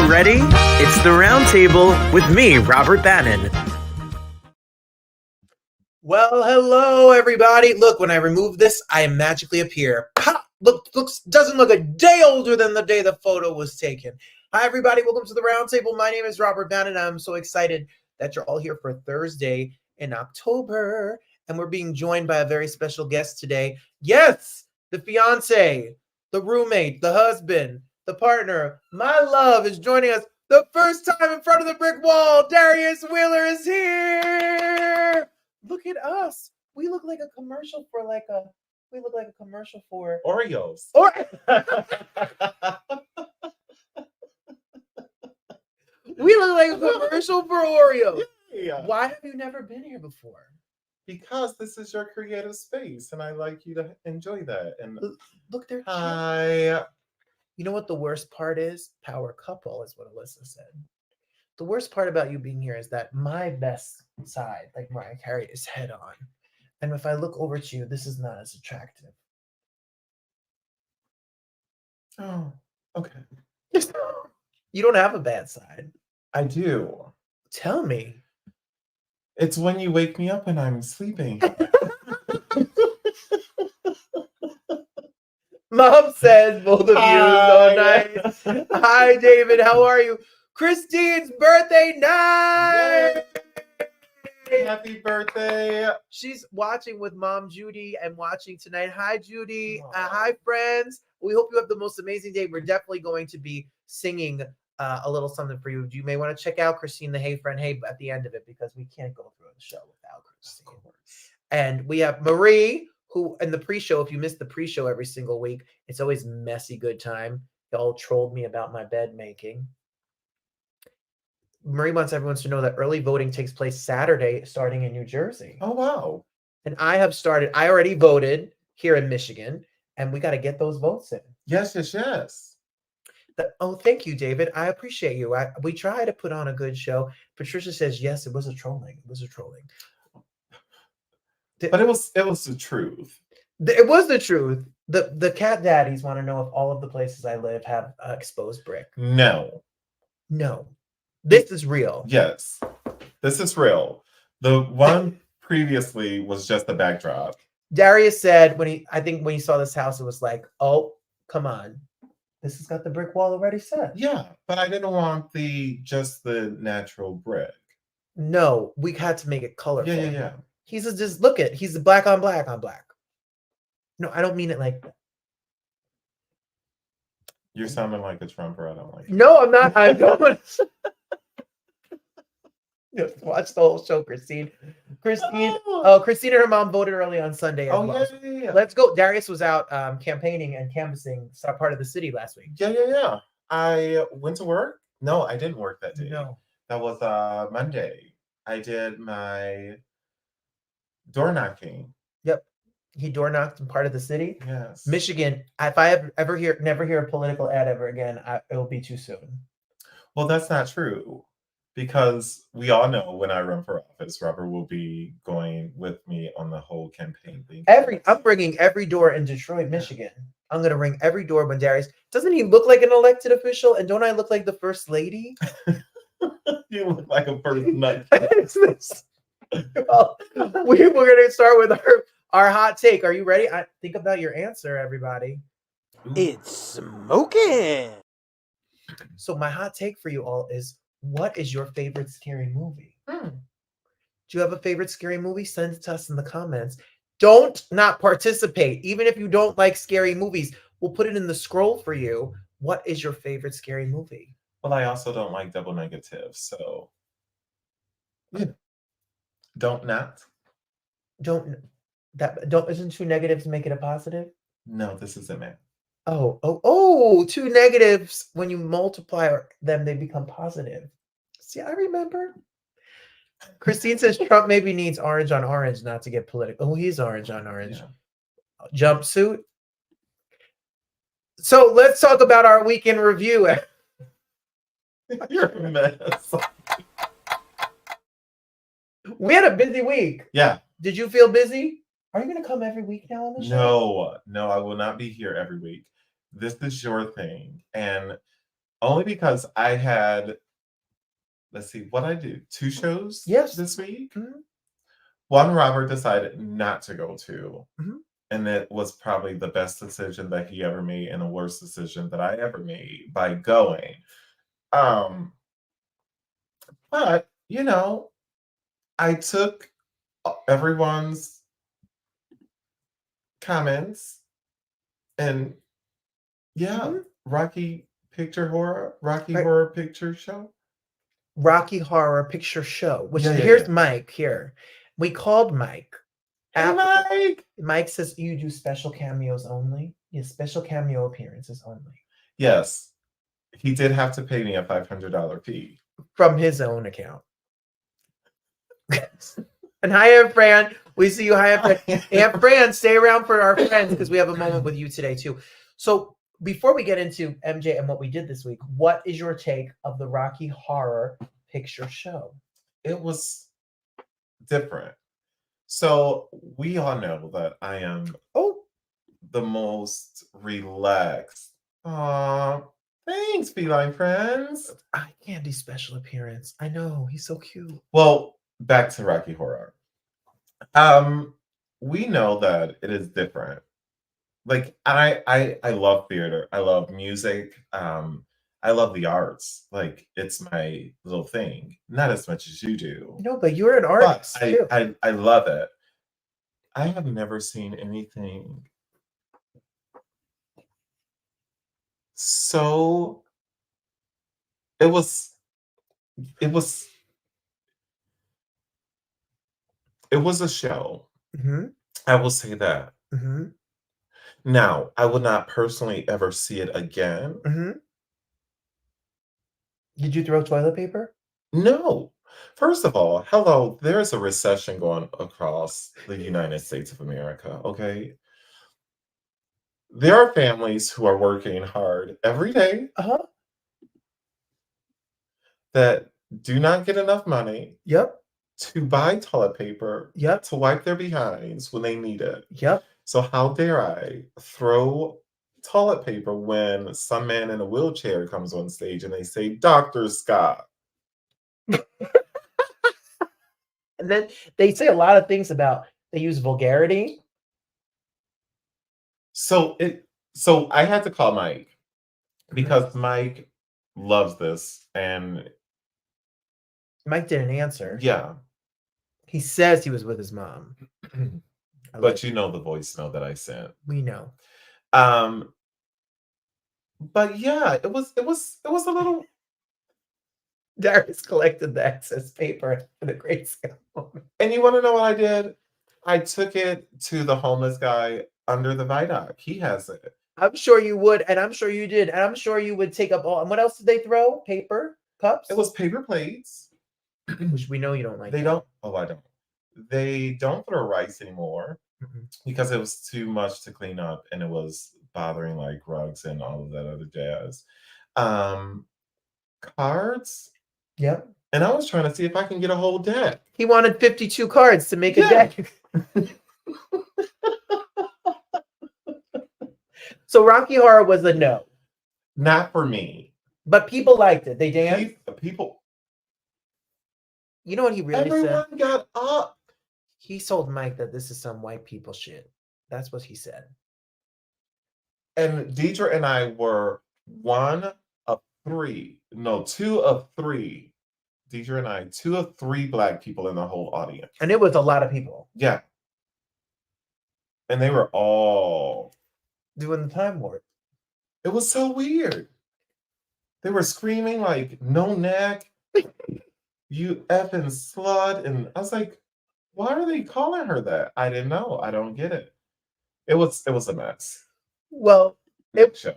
you ready? It's the Roundtable with me, Robert Bannon. Well, hello, everybody. Look, when I remove this, I magically appear. Pop! Doesn't look a day older than the day the photo was taken. Hi, everybody. Welcome to the Roundtable. My name is Robert Bannon. I'm so excited that you're all here for Thursday in October. And we're being joined by a very special guest today. Yes, the fiance, the roommate, the husband, the partner, my love is joining us the first time in front of the brick wall. Darius Wheeler is here. Look at us. We look like a commercial for Oreos. We look like a commercial for Oreos. Yeah. Why have you never been here before? Because this is your creative space and I like you to enjoy that. And Look, they're hi. You know what the worst part is? Power couple is what Alyssa said. The worst part about you being here is that my best side, like Mariah Carey, is head on. And if I look over to you, this is not as attractive. Oh, okay. You don't have a bad side. I do. Tell me. It's when you wake me up and I'm sleeping. Mom says both of you so nice. Hi, David. How are you? Christine's birthday night. Yay! Happy birthday. She's watching with Mom Judy and watching tonight. Hi, Judy. Hi, friends. We hope you have the most amazing day. We're definitely going to be singing a little something for you. You may want to check out Christine the Hey Friend Hey at the end of it because we can't go through the show without Christine. Of course. And we have Marie, who in the pre-show, if you missed the pre-show every single week, it's always messy good time. Y'all trolled me about my bed making. Marie wants everyone to know that early voting takes place Saturday, starting in New Jersey. Oh, wow. And I already voted here in Michigan, and we got to get those votes in. Yes. Thank you, David. I appreciate you. We try to put on a good show. Patricia says, yes, it was a trolling. But it was the truth. It was the truth. The cat daddies want to know if all of the places I live have exposed brick. No. This is real. Yes, this is real. The one previously was just the backdrop. Darius said when he saw this house, it was like, oh, come on. This has got the brick wall already set. Yeah, but I didn't want just the natural brick. No, we had to make it colorful. Yeah. He's the black on black on black. No, I don't mean it like that. You're sounding like a Trumper. I don't like it. No, I'm not. I don't. Watch the whole show, Christine. Christine and her mom voted early on Sunday. Yeah. Let's go. Darius was out campaigning and canvassing part of the city last week. Yeah. I went to work. No, I didn't work that day. No. That was Monday. I did my door knocking. Yep. He door knocked in part of the city. Yes. Michigan. If I never hear a political ad ever again, it will be too soon. Well, that's not true. Because we all know when I run for office, Robert will be going with me on the whole campaign thing. I'm bringing every door in Detroit, Michigan. I'm going to ring every door when Darius. Doesn't he look like an elected official? And don't I look like the first lady? You look like a first nut. Well, we're going to start with our hot take. Are you ready? Think about your answer, everybody. It's smoking. So my hot take for you all is, what is your favorite scary movie? Do you have a favorite scary movie? Send it to us in the comments. Don't not participate. Even if you don't like scary movies, we'll put it in the scroll for you. What is your favorite scary movie? Well, I also don't like double negatives, so Isn't two negatives make it a positive? No, this isn't it. Oh, two negatives, when you multiply them, they become positive. See, I remember. Christine says Trump maybe needs orange on orange not to get political. Oh, he's orange on orange. Yeah. Jumpsuit. So let's talk about our weekend review. You're a mess. We had a busy week. Yeah. Did you feel busy? Are you going to come every week now on the show? No, I will not be here every week. This is your thing. And Only because I had, let's see, what I do, 2 shows this week. Mm-hmm. One Robert decided not to go to. Mm-hmm. And it was probably the best decision that he ever made and the worst decision that I ever made by going. But, you know, I took everyone's comments and Mm-hmm. Rocky Horror Picture Show. Rocky Horror Picture Show, which Yeah, here's yeah. Mike here. We called Mike. Hey, Mike! Mike says you do special cameos only. Yes, special cameo appearances only. Yes. He did have to pay me a $500 fee. From his own account. And hi, Fran. We see you. Hi, Fran. Hey, Fran, stay around for our friends because we have a moment with you today, too. So before we get into MJ and what we did this week, what is your take of the Rocky Horror Picture Show? It was different. So we all know that I am the most relaxed. Aw, thanks, feline friends. I can't do special appearance. I know, he's so cute. Well, back to Rocky Horror. We know that it is different. Like I love theater. I love music. I love the arts. Like it's my little thing. Not as much as you do. No, but you're an artist too. I love it. I have never seen anything so it was a show. Mm-hmm. I will say that. Mm-hmm. Now, I would not personally ever see it again. Mm-hmm. Did you throw toilet paper? No. First of all, hello, there's a recession going across the United States of America, okay? There are families who are working hard every day that do not get enough money to buy toilet paper to wipe their behinds when they need it. So how dare I throw toilet paper when some man in a wheelchair comes on stage and they say, Dr. Scott. And then they say a lot of things about, they use vulgarity. So I had to call Mike because Mike loves this and Mike didn't answer. Yeah. He says he was with his mom. But you know the voice note that I sent. We know. But yeah, it was a little. Darius collected the excess paper for the great scale moment. And you want to know what I did? I took it to the homeless guy under the viaduct. He has it. I'm sure you would, and I'm sure you did, and I'm sure you would take up all. And what else did they throw? Paper cups. It was paper plates, which we know you don't like. They don't. Oh, I don't. They don't throw rice anymore because it was too much to clean up, and it was bothering like rugs and all of that other jazz. Cards. Yep. And I was trying to see if I can get a whole deck. He wanted 52 cards to make a deck. So Rocky Horror was a no. Not for me. But people liked it. They danced. People. You know what he really said? Everyone got up. He told Mike that this is some white people shit. That's what he said. And Deidre and I were two of three. Deidre and I, 2 of 3 Black people in the whole audience. And it was a lot of people. Yeah. And they were all doing the time warp. It was so weird. They were screaming like, no neck, you effing slut. And I was like, why are they calling her that? I didn't know. I don't get it. It was a mess. Well, show.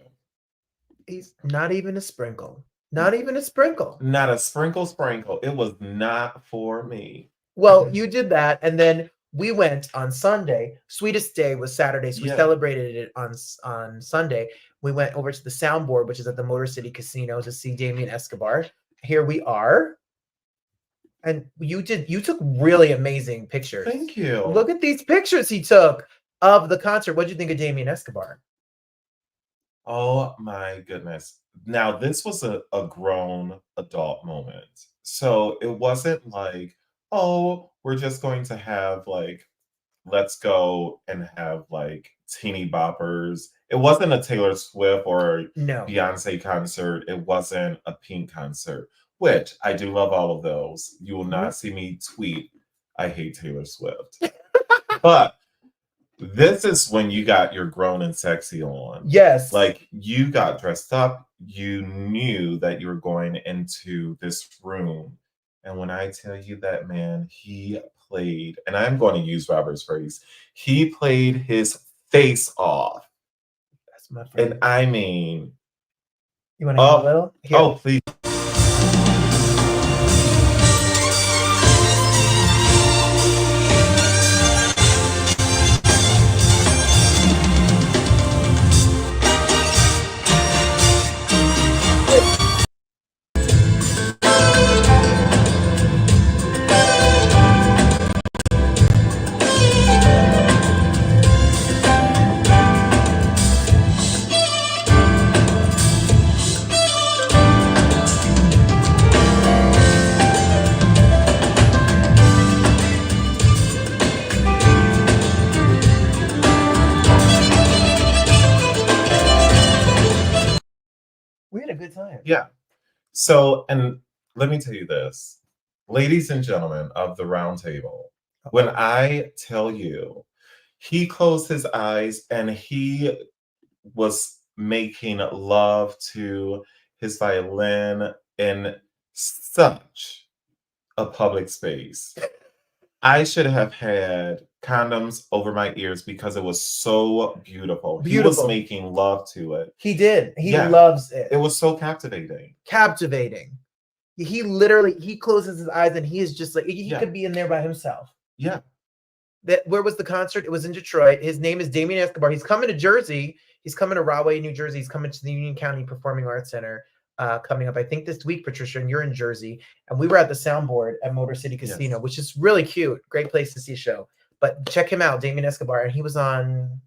He's not even a sprinkle. Not even a sprinkle. Not a sprinkle. It was not for me. Well, you did that, and then we went on Sunday. Sweetest Day was Saturday, so we celebrated it on Sunday. We went over to the soundboard, which is at the Motor City Casino, to see Damien Escobar. Here we are. And you took really amazing pictures. Thank you. Look at these pictures he took of the concert. What did you think of Damien Escobar? Oh my goodness. Now, this was a grown adult moment. So it wasn't like, oh, we're just going to have like, let's go and have like teeny boppers. It wasn't a Taylor Swift or No. Beyonce concert. It wasn't a Pink concert, which I do love all of those. You will not see me tweet, I hate Taylor Swift. But this is when you got your grown and sexy on. Yes. Like you got dressed up. You knew that you were going into this room. And when I tell you that man, he played, and I'm going to use Robert's phrase, he played his face off. That's my friend. And I mean, you want to hear a little? Here. Oh, please. We had a good time. Yeah. So, and let me tell you this, ladies and gentlemen of the Roundtable, when I tell you, he closed his eyes and he was making love to his violin in such a public space. I should have had condoms over my ears because it was so beautiful. He was making love to it. He did. He loves it. It was so captivating. Captivating. He literally, he closes his eyes and he is just like, he could be in there by himself. Yeah. Where was the concert? It was in Detroit. His name is Damien Escobar. He's coming to Jersey. He's coming to Rahway, New Jersey. He's coming to the Union County Performing Arts Center coming up, I think, this week, Patricia, and you're in Jersey. And we were at the soundboard at Motor City Casino, which is really cute. Great place to see a show. But check him out, Damien Escobar. And he was on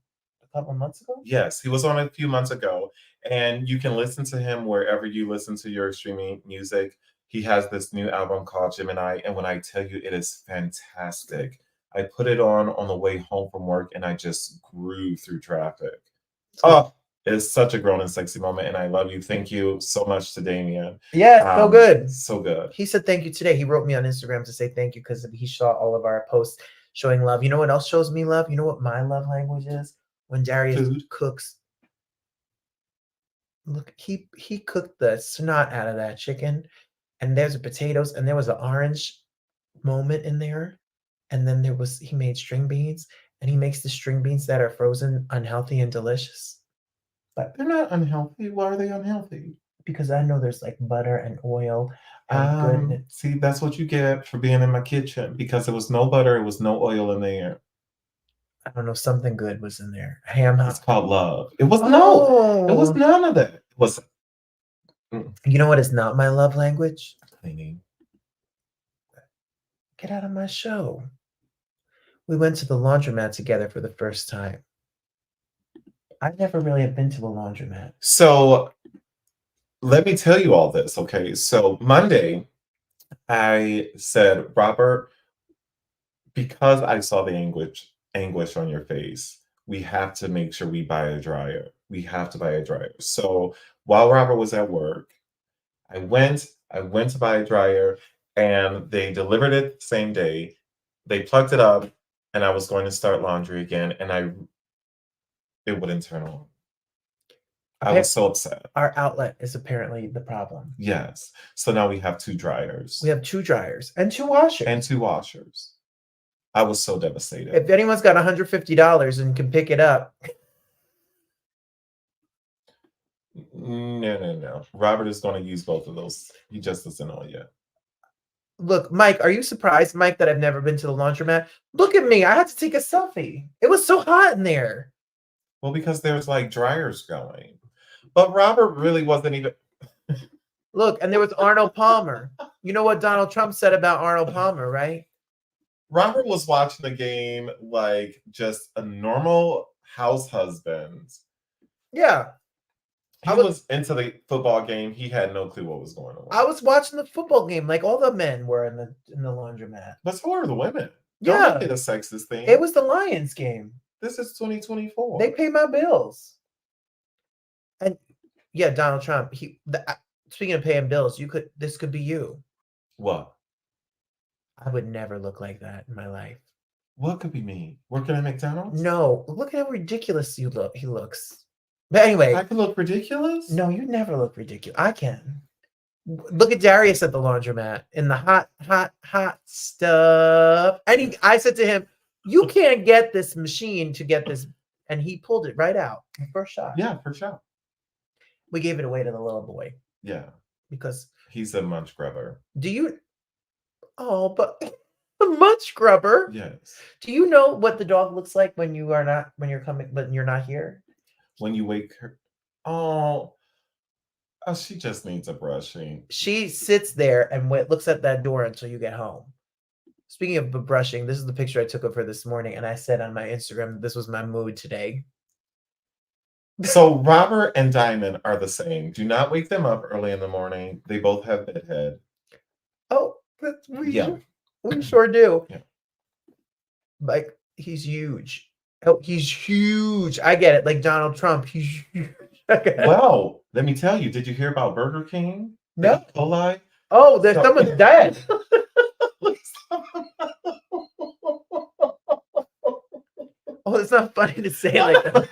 a couple months ago? Yes, he was on a few months ago. And you can listen to him wherever you listen to your streaming music. He has this new album called Gemini. And when I tell you, it is fantastic. I put it on the way home from work and I just grew through traffic. Oh, it's such a grown and sexy moment. And I love you. Thank you so much to Damien. Yeah, so good. So good. He said thank you today. He wrote me on Instagram to say thank you because he saw all of our posts showing love. You know what else shows me love? You know what my love language is? When Darius cooks. Look, he cooked the snot out of that chicken. And there's the potatoes. And there was an orange moment in there. And then he made string beans. And he makes the string beans that are frozen unhealthy and delicious. But they're not unhealthy. Why are they unhealthy? Because I know there's like butter and oil and goodness. See, that's what you get for being in my kitchen. Because there was no butter, it was no oil in there. I don't know, something good was in there. Ham. It's called love. It was it was none of that. It was. You know what is not my love language? Cleaning. Get out of my show. We went to the laundromat together for the first time. I never really have been to a laundromat. So let me tell you all this, okay? So Monday, I said, Robert, because I saw the anguish on your face, we have to make sure we buy a dryer. We have to buy a dryer. So while Robert was at work, I went to buy a dryer and they delivered it the same day. They plugged it up and I was going to start laundry again and it wouldn't turn on. I was so upset. Our outlet is apparently the problem. Yes. So now we have 2 dryers. We have 2 dryers and 2 washers. And 2 washers. I was so devastated. If anyone's got $150 and can pick it up. No. Robert is going to use both of those. He just doesn't know it yet. Look, Mike, are you surprised, Mike, that I've never been to the laundromat? Look at me. I had to take a selfie. It was so hot in there. Well, because there's like dryers going. But Robert really wasn't even. Look, and there was Arnold Palmer. You know what Donald Trump said about Arnold Palmer, right? Robert was watching the game like just a normal house husband. Yeah. He was into the football game. He had no clue what was going on. I was watching the football game like all the men were in the laundromat. But so are the women. Yeah. Don't make it a sexist thing. It was the Lions game. This is 2024. They pay my bills. And yeah, Donald Trump. Speaking of paying bills, this could be you. What? I would never look like that in my life. What could be me? Working at McDonald's? No. Look at how ridiculous he looks. But anyway. I can look ridiculous? No, you never look ridiculous. I can. Look at Darius at the laundromat in the hot stuff. And I said to him, you can't get this machine to get this. And he pulled it right out. First shot. Yeah, for sure. We gave it away to the little boy. Yeah. Because he's a munch grubber. Oh, but a munch grubber? Yes. Do you know what the dog looks like when you're not here? When you wake her. Oh, she just needs a brushing. She sits there and looks at that door until you get home. Speaking of brushing, this is the picture I took of her this morning, and I said on my Instagram, this was my mood today. So Robert and Diamond are the same. Do not wake them up early in the morning. They both have bedhead. Oh, we sure do. Yeah. Like, he's huge. Oh, he's huge. I get it. Like Donald Trump, he's huge. Well, let me tell you, did you hear about Burger King? No. E. coli? Oh, there's someone's dead. Oh, it's not funny to say like that.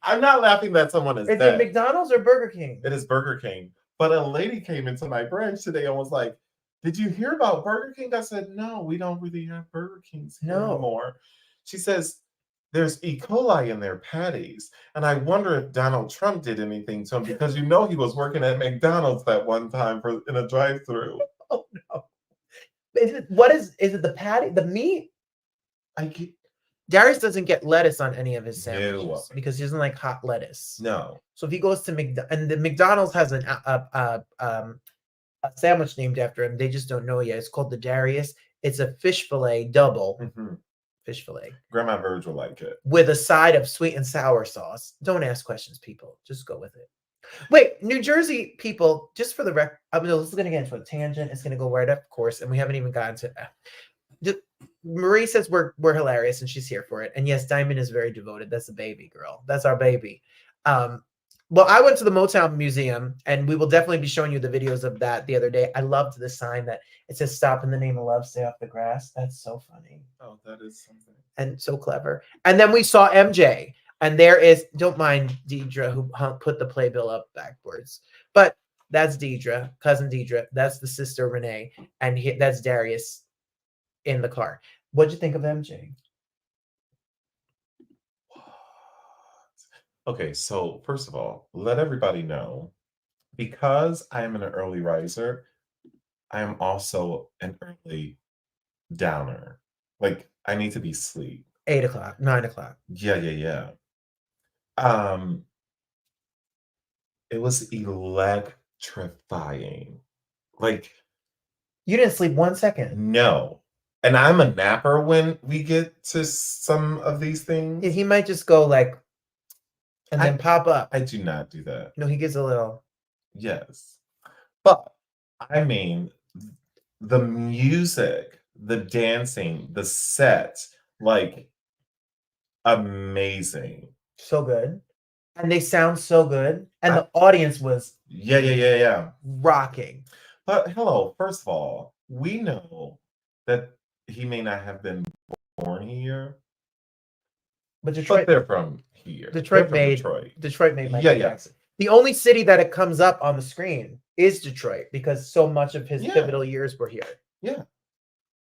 I'm not laughing that someone is dead. Is it McDonald's or Burger King? It is Burger King. But a lady came into my branch today and was like, did you hear about Burger King? I said, no, we don't really have Burger Kings here anymore. She says, there's E. coli in their patties. And I wonder if Donald Trump did anything to him because he was working at McDonald's that one time in a drive-thru. Oh, no. Is it the patty, the meat? Darius doesn't get lettuce on any of his sandwiches because he doesn't like hot lettuce. No. So if he goes to the McDonald's has a sandwich named after him. They just don't know yet. It's called the Darius. It's a fish fillet double. Mm-hmm. Fish fillet. Grandma Verge will like it. With a side of sweet and sour sauce. Don't ask questions, people. Just go with it. Wait, New Jersey people, just for the record, this is going to get into a tangent. It's going to go right up course, and we haven't even gotten to Marie says we're hilarious and she's here for it. And yes, Diamond is very devoted. That's a baby girl. That's our baby. Well, I went to the Motown Museum and we will definitely be showing you the videos of that the other day. I loved the sign that it says stop in the name of love, stay off the grass. That's so funny. Oh, that is something. And so clever. And then we saw MJ and there is, don't mind Deidre who put the playbill up backwards, but that's Deidre, cousin Deidre. That's the sister Renee. And that's Darius in the car. What'd you think of MJ? Okay, so first of all, let everybody know, because I am an early riser, I am also an early downer. Like, I need to be asleep. 8 o'clock, 9 o'clock. Yeah. It was electrifying. Like, you didn't sleep 1 second. No. And I'm a napper when we get to some of these things. He might just go like, and then pop up. I do not do that. No, he gives a little. Yes. But, I mean, the music, the dancing, the set, like, amazing. So good. And they sound so good. And the audience was Yeah. rocking. But, hello, first of all, we know that he may not have been born here. But Detroit, they're from here. Detroit made Michael Jackson. The only city that it comes up on the screen is Detroit because so much of his pivotal years were here. Yeah.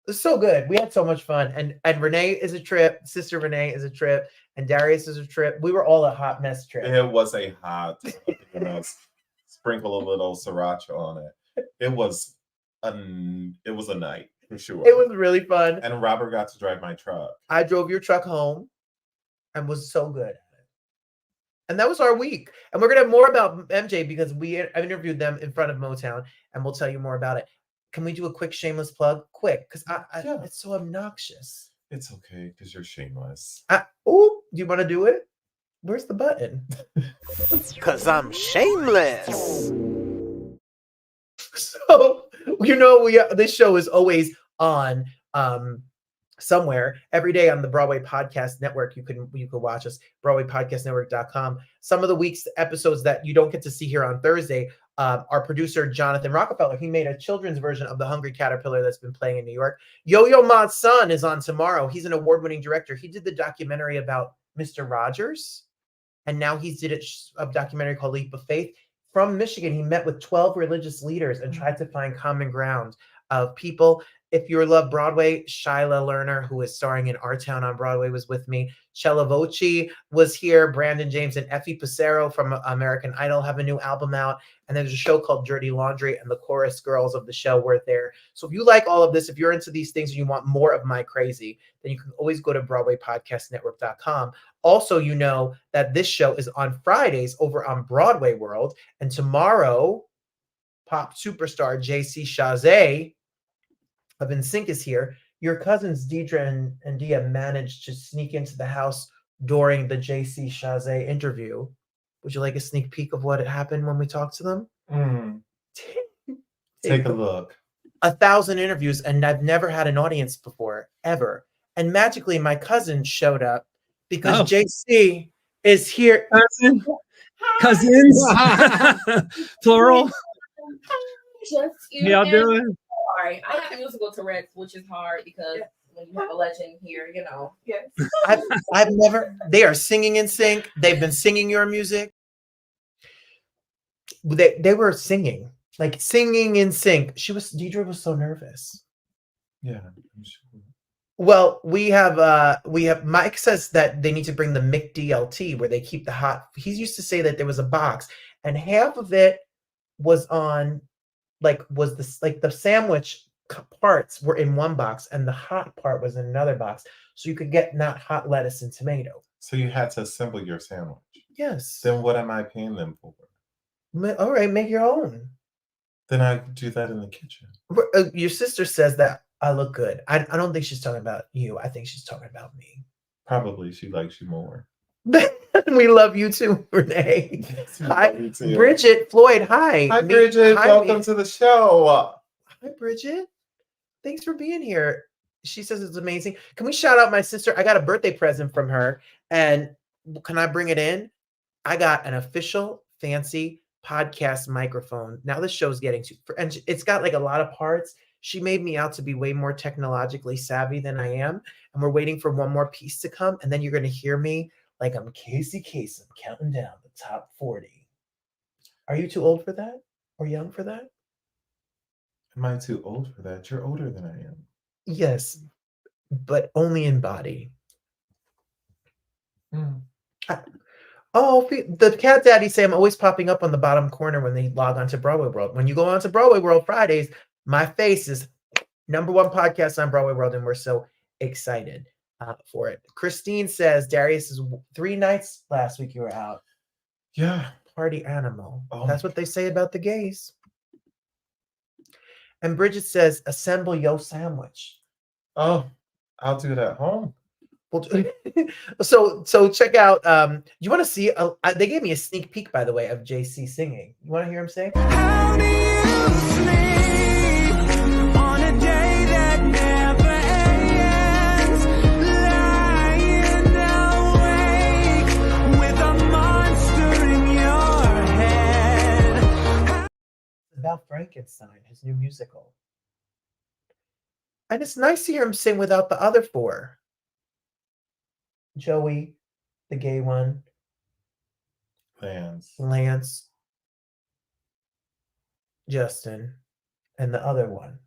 It's so good. We had so much fun. And Renee is a trip. Sister Renee is a trip. And Darius is a trip. We were all a hot mess trip. It was a hot mess. Sprinkle a little sriracha on it. It was a night for sure. It was really fun. And Robert got to drive my truck. I drove your truck home and was so good at it. And that was our week. And we're going to have more about MJ because I interviewed them in front of Motown and we'll tell you more about it. Can we do a quick shameless plug? Quick, because it's so obnoxious. It's okay because you're shameless. Do you want to do it? Where's the button? 'Cause I'm shameless. So, this show is always on somewhere every day on the Broadway Podcast Network. You can watch us, BroadwayPodcastNetwork.com. Some of the week's episodes that you don't get to see here on Thursday, our producer, Jonathan Rockefeller, he made a children's version of The Hungry Caterpillar that's been playing in New York. Yo-Yo Ma's son is on tomorrow. He's an award-winning director. He did the documentary about Mr. Rogers, and now he did a documentary called Leap of Faith. From Michigan, he met with 12 religious leaders and tried to find common ground of people. If you love Broadway, Shyla Lerner, who is starring in Our Town on Broadway, was with me. Cella Voce was here. Brandon James and Effie Pissarro from American Idol have a new album out. And there's a show called Dirty Laundry, and the chorus girls of the show were there. So if you like all of this, if you're into these things and you want more of my crazy, then you can always go to BroadwayPodcastNetwork.com. Also, you know that this show is on Fridays over on Broadway World. And tomorrow, pop superstar JC Chasez of NSYNC is here. Your cousins Deidre and Dia managed to sneak into the house during the JC Chasez interview. Would you like a sneak peek of what happened when we talked to them? Take a look. 1,000 interviews, and I've never had an audience before, ever. And magically, my cousin showed up because JC is here. Cousins, plural. Y'all doing? Sorry, I have musical Tourette's, which is hard because when you have a legend here, you know. Yes. I've never. They are singing in sync. They've been singing your music. They were singing in sync. Deidre was so nervous. Yeah, I'm sure. Well, we have Mike says that they need to bring the Mick DLT where they keep the hot. He used to say that there was a box and half of it was on the sandwich parts were in one box and the hot part was in another box. So you could get not hot lettuce and tomato. So you had to assemble your sandwich. Yes. Then what am I paying them for? All right, make your own. Then I do that in the kitchen. Your sister says that I look good. I don't think she's talking about you. I think she's talking about me. Probably she likes you more. We love you too, Renee. Yes, hi, too. Bridget Floyd. Hi. Hi, Bridget. Welcome to the show. Hi, Bridget. Thanks for being here. She says it's amazing. Can we shout out my sister? I got a birthday present from her. And can I bring it in? I got an official fancy podcast microphone. Now the show's getting and it's got like a lot of parts. She made me out to be way more technologically savvy than I am. And we're waiting for one more piece to come. And then you're going to hear me like I'm Casey Kasem counting down the top 40. Are you too old for that or young for that? Am I too old for that? You're older than I am. Yes, but only in body. The cat daddy say I'm always popping up on the bottom corner when they log on to Broadway World. When you go on to Broadway World Fridays, my face is #1 podcast on Broadway World, and we're so excited for it. Christine says, Darius is 3 nights last week you were out. Yeah. Party animal. Oh, that's what they say about the gays. And Bridget says, assemble your sandwich. Oh, I'll do it at home. Well, so check out. You want to see? They gave me a sneak peek, by the way, of JC singing. You want to hear him sing? How do you sleep on a day that never ends? Lying awake with a monster in your head. It's about Frankenstein, his new musical. And it's nice to hear him sing without the other 4. Joey, the gay one. Lance. Justin. And the other one.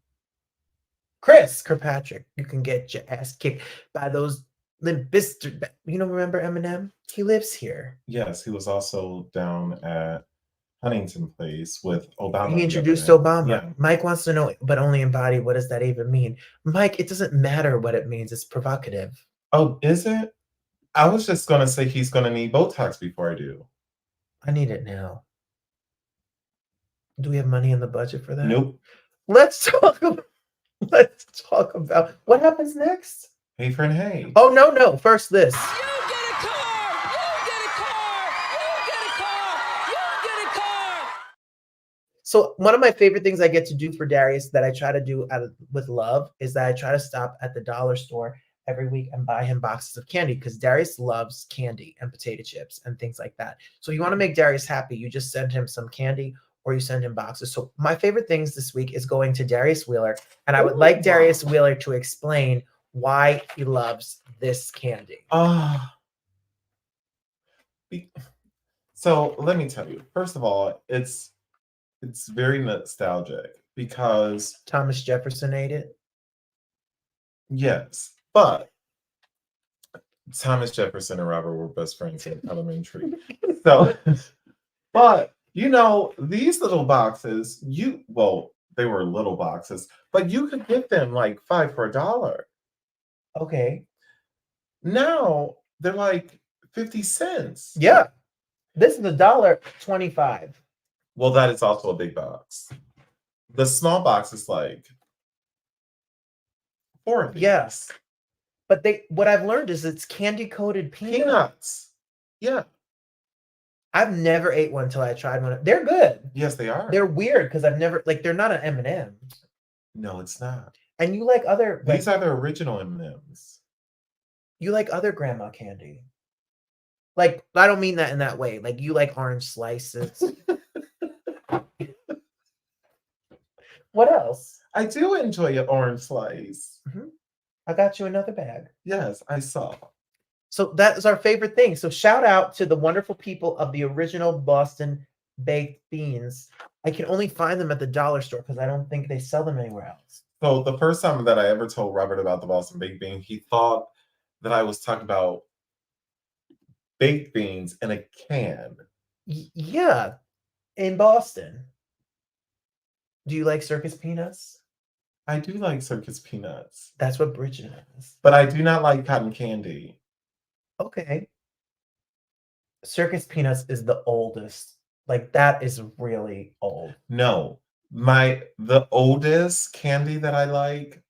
Chris Kirkpatrick. You can get your ass kicked by those Limp Bizkit. Remember Eminem? He lives here. Yes, he was also down at Huntington Place with Obama. He introduced Obama. Yeah. Mike wants to know, but only in body, what does that even mean? Mike, it doesn't matter what it means. It's provocative. Oh, is it? I was just going to say he's going to need Botox before I do. I need it now. Do we have money in the budget for that? Nope. Let's talk about what happens next. Hey, friend, hey. Oh, no. First this. You get a car! You get a car! So one of my favorite things I get to do for Darius that I try to do with love is that I try to stop at the dollar store every week and buy him boxes of candy because Darius loves candy and potato chips and things like that. So you want to make Darius happy, you just send him some candy or you send him boxes. So my favorite things this week is going to Darius Wheeler, and I would like Darius Wheeler to explain why he loves this candy. So let me tell you. First of all, it's very nostalgic because Thomas Jefferson ate it. Yes, but Thomas Jefferson and Robert were best friends in elementary. So, but these little boxes, they were little boxes, but you could get them like 5 for $1. Okay. Now they're like 50 cents. Yeah. This is $1.25. Well, that is also a big box. The small box is like 4 of these. Yes. But what I've learned is it's candy coated peanuts. Yeah. I've never ate one until I tried one. They're good. Yes, they are. They're weird because I've never they're not an M&M. No, it's not. And you like other these are the original M&Ms. You like other grandma candy. Like, I don't mean that in that way. Like, you like orange slices. What else? I do enjoy an orange slice. Mm-hmm. I got you another bag. Yes, I saw. So that is our favorite thing. So shout out to the wonderful people of the original Boston baked beans. I can only find them at the dollar store because I don't think they sell them anywhere else. So the first time that I ever told Robert about the Boston baked bean, he thought that I was talking about baked beans in a can. Yeah, in Boston. Do you like circus peanuts? I do like circus peanuts. That's what Bridget is. But I do not like cotton candy. Okay. Circus peanuts is the oldest. Like, that is really old. No. The oldest candy that I like,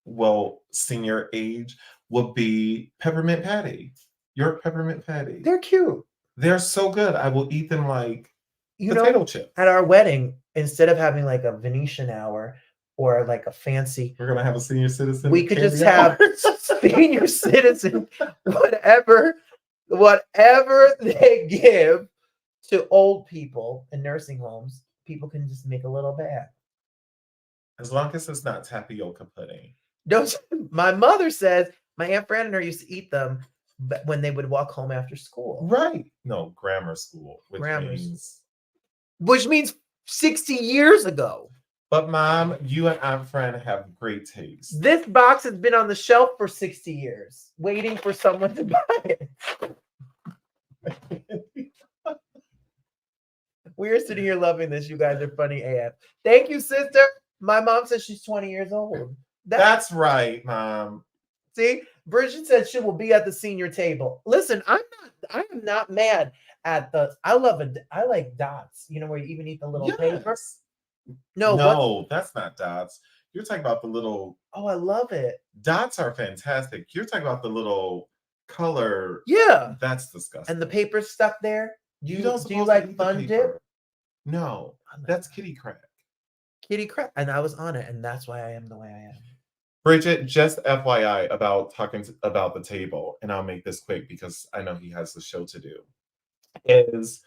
senior age, would be peppermint patty. York peppermint patty. They're cute. They're so good. I will eat them like potato chips. At our wedding, instead of having like a Venetian hour or like a fancy, we're gonna have a senior citizen. We could just have senior citizen, whatever they give to old people in nursing homes. People can just make a little bag. As long as it's not tapioca pudding. My mother says my Aunt Fran and her used to eat them when they would walk home after school. Right. No, grammar school. Which means 60 years ago. But Mom, you and Aunt Fran have great taste. This box has been on the shelf for 60 years, waiting for someone to buy it. We're sitting here loving this. You guys are funny AF. Thank you, sister. My mom says she's 20 years old. That's right, Mom. See, Bridget said she will be at the senior table. Listen, I am not mad at I like dots. You know, where you even eat the little paper. No, that's not dots. You're talking about the little. Oh, I love it. Dots are fantastic. You're talking about the little color. Yeah. That's disgusting. And the paper stuck there. Do you like Fun Dip? No, that's Kitty Crack. Kitty Crack. And I was on it, and that's why I am the way I am. Bridget, just FYI about talking about the table, and I'll make this quick because I know he has the show to do, is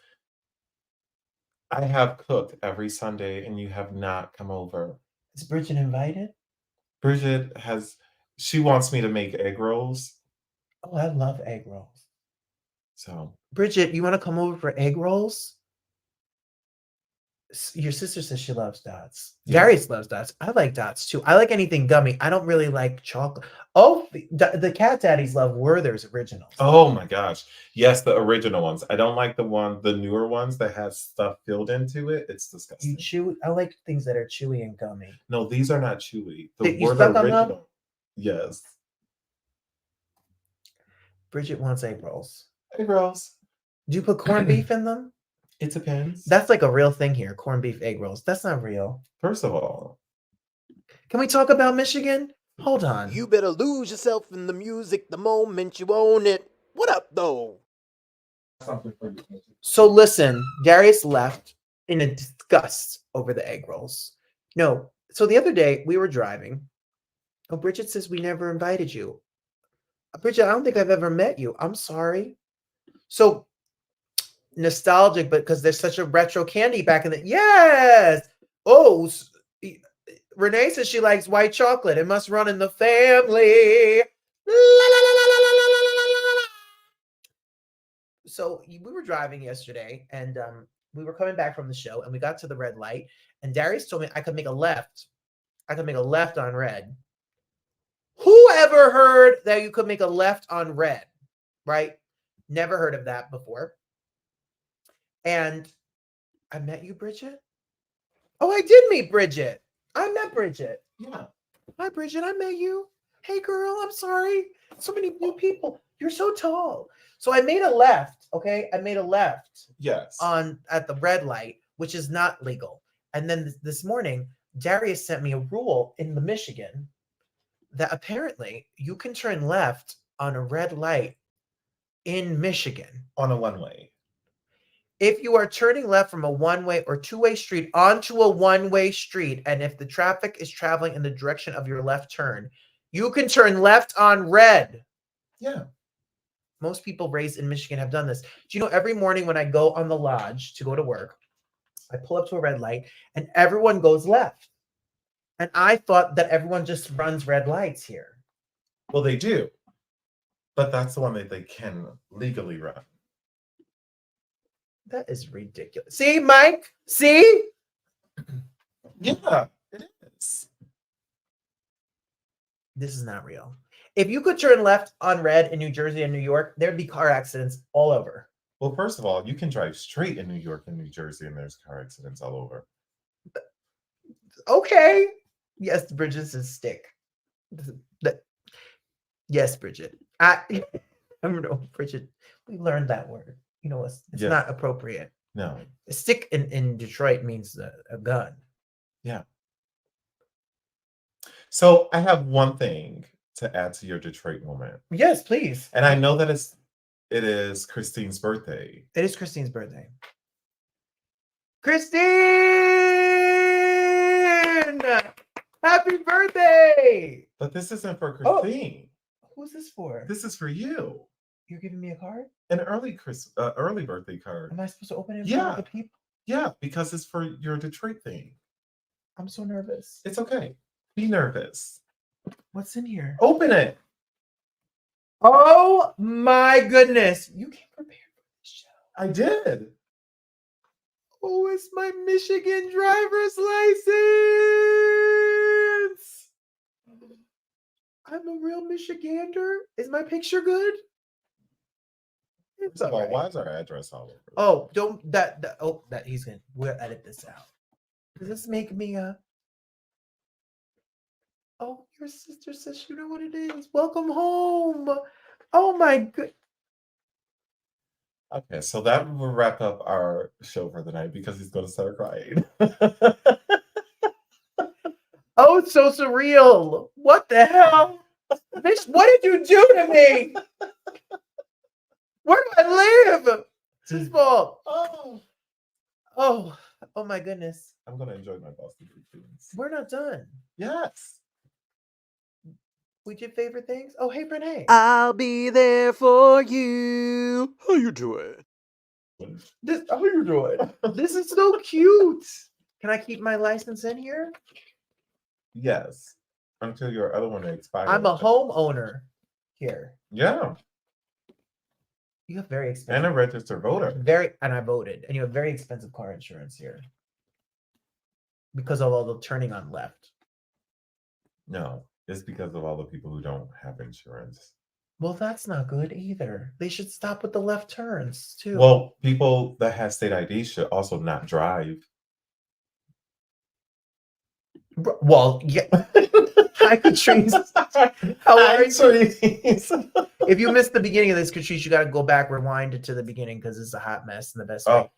I have cooked every Sunday and you have not come over. Is Bridget invited? Bridget she wants me to make egg rolls. Oh, I love egg rolls. So, Bridget, you want to come over for egg rolls? Your sister says she loves dots. Yeah. Darius loves dots. I like dots too. I like anything gummy. I don't really like chocolate. Oh, the cat daddies love Werther's originals. Oh my gosh. Yes, the original ones. I don't like the newer ones that has stuff filled into it. It's disgusting. I like things that are chewy and gummy. No, these are not chewy. You stuck on them? Yes. Bridget wants egg rolls. Egg rolls. Do you put corned beef in them? It depends. That's like a real thing here. Corned beef egg rolls. That's not real. First of all, can we talk about Michigan? Hold on. You better lose yourself in the music the moment you own it. What up, though? So listen, Darius left in a disgust over the egg rolls. No. So the other day we were driving. Oh, Bridget says we never invited you. Bridget, I don't think I've ever met you. I'm sorry. So nostalgic, but because there's such a retro candy back in the yes. Oh, Renee says she likes white chocolate. It must run in the family. La, la, la, la, la, la, la, la, la, la. So we were driving yesterday, and we were coming back from the show, and we got to the red light, and Darius told me I could make a left. I could make a left on red. Who ever heard that you could make a left on red? Right? Never heard of that before. And I met you, Bridget. Oh, I did meet Bridget. I met Bridget. Yeah. Hi, Bridget. I met you. Hey, girl. I'm sorry. So many new people. You're so tall. So I made a left. Okay, I made a left. Yes. At the red light, which is not legal. And then this morning, Darius sent me a rule in the Michigan that apparently you can turn left on a red light in Michigan On a one-way. if you are turning left from a one-way or two-way street onto a one-way street, and if the traffic is traveling in the direction of your left turn, you can turn left on red. Yeah. Most people raised in Michigan have done this. Do you know every morning when I go on the lodge to go to work, I pull up to a red light and everyone goes left. And I thought that everyone just runs red lights here. Well, they do. But that's the one that they can legally run. That is ridiculous. See, Mike? See? Yeah, it is. This is not real. If you could turn left on red in New Jersey and New York, there'd be car accidents all over. Well, first of all, you can drive straight in New York and New Jersey, and there's car accidents all over. Okay. Yes, Bridget says stick. Yes, Bridget. I don't know, Bridget. We learned that word. You know, it's Yes. not appropriate. No. A stick in Detroit means a gun. Yeah. So I have one thing to add to your Detroit moment. Yes, please. And I know that it is Christine's birthday. It is Christine's birthday. Christine! Happy birthday! But this isn't for Oh. Christine. Who's this for? This is for you. You're giving me a card? An early birthday card. Am I supposed to open it in Yeah. front of the people? Yeah, because it's for your Detroit thing. I'm so nervous. It's okay. Be nervous. What's in here? Open it. Oh my goodness. You came prepared for this show. I did. Oh, it's my Michigan driver's license. I'm a real Michigander. Is my picture good? It's First of all, all right. why is our address all over? Oh, don't that he's gonna we'll edit this out. Does this make me oh, your sister says you know what it is. Welcome home. Oh my good. Okay, so that will wrap up our show for the night because he's going to start crying. Oh, it's so surreal. What the hell? Bitch, what did you do to me? Where do I live? It's his fault. Oh my goodness. I'm going to enjoy my Boston greetings. We're not done. Yes. We did favorite things. Oh, hey, Renee. I'll be there for you. How you doing? How you doing? This is so cute. Can I keep my license in here? Yes. Until your other one expires. I'm a homeowner here. Yeah. You have very And expensive. a registered voter. And I voted. And you have very expensive car insurance here. Because of all the turning on left. No, it's because of all the people who don't have insurance. Well, that's not good either. They should stop with the left turns too. Well, people that have state ID should also not drive. Well, yeah. Hi, Catrice. How are you? If you missed the beginning of this, Catrice, you got to go back, rewind it to the beginning because it's a hot mess in the best way.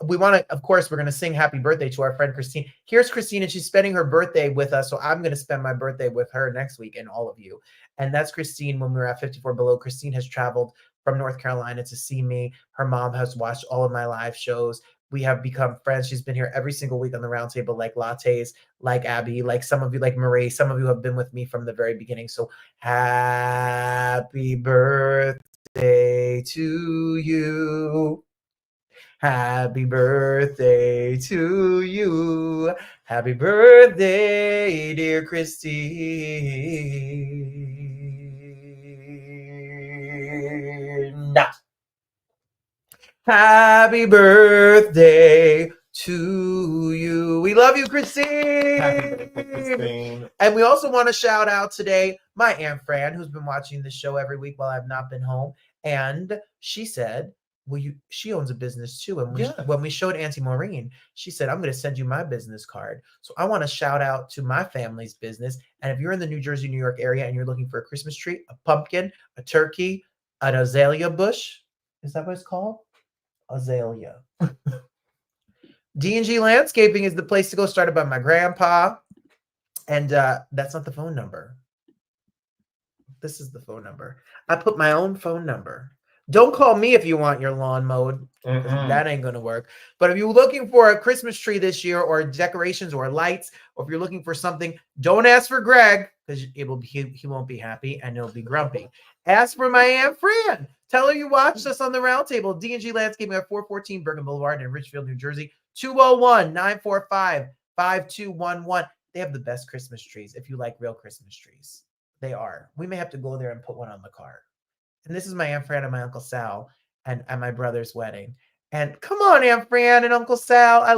We want to, of course, we're going to sing happy birthday to our friend Christine. Here's Christine, and she's spending her birthday with us. So I'm going to spend my birthday with her next week and all of you. And that's Christine when we were at 54 Below. Christine has traveled from North Carolina to see me. Her mom has watched all of my live shows. We have become friends. She's been here every single week on the Roundtable, like Lattes, like Abby, like some of you, like Marie. Some of you have been with me from the very beginning. So happy birthday to you. Happy birthday to you. Happy birthday, dear Christine. Happy birthday to you. We love you, Christine. Happy birthday, Christine. And we also want to shout out today my Aunt Fran, who's been watching the show every week while I've not been home. And she said, she owns a business too. And when we showed Auntie Maureen, she said, I'm going to send you my business card. So I want to shout out to my family's business. And if you're in the New Jersey, New York area and you're looking for a Christmas tree, a pumpkin, a turkey, an azalea bush, is that what it's called? Azalea. D&G Landscaping is the place to go, started by my grandpa. And that's not the phone number. This is the phone number. I put my own phone number. Don't call me if you want your lawn mowed. That ain't going to work. But if you're looking for a Christmas tree this year or decorations or lights, or if you're looking for something, don't ask for Greg because he won't be happy and he'll be grumpy. Ask for my Aunt Fran. Tell her you watched us on the Roundtable. D&G Landscaping at 414 Bergen Boulevard in Richfield, New Jersey. 201-945-5211. They have the best Christmas trees if you like real Christmas trees. They are. We may have to go there and put one on the car. And this is my Aunt Fran and my Uncle Sal and my brother's wedding. And come on, Aunt Fran and Uncle Sal. I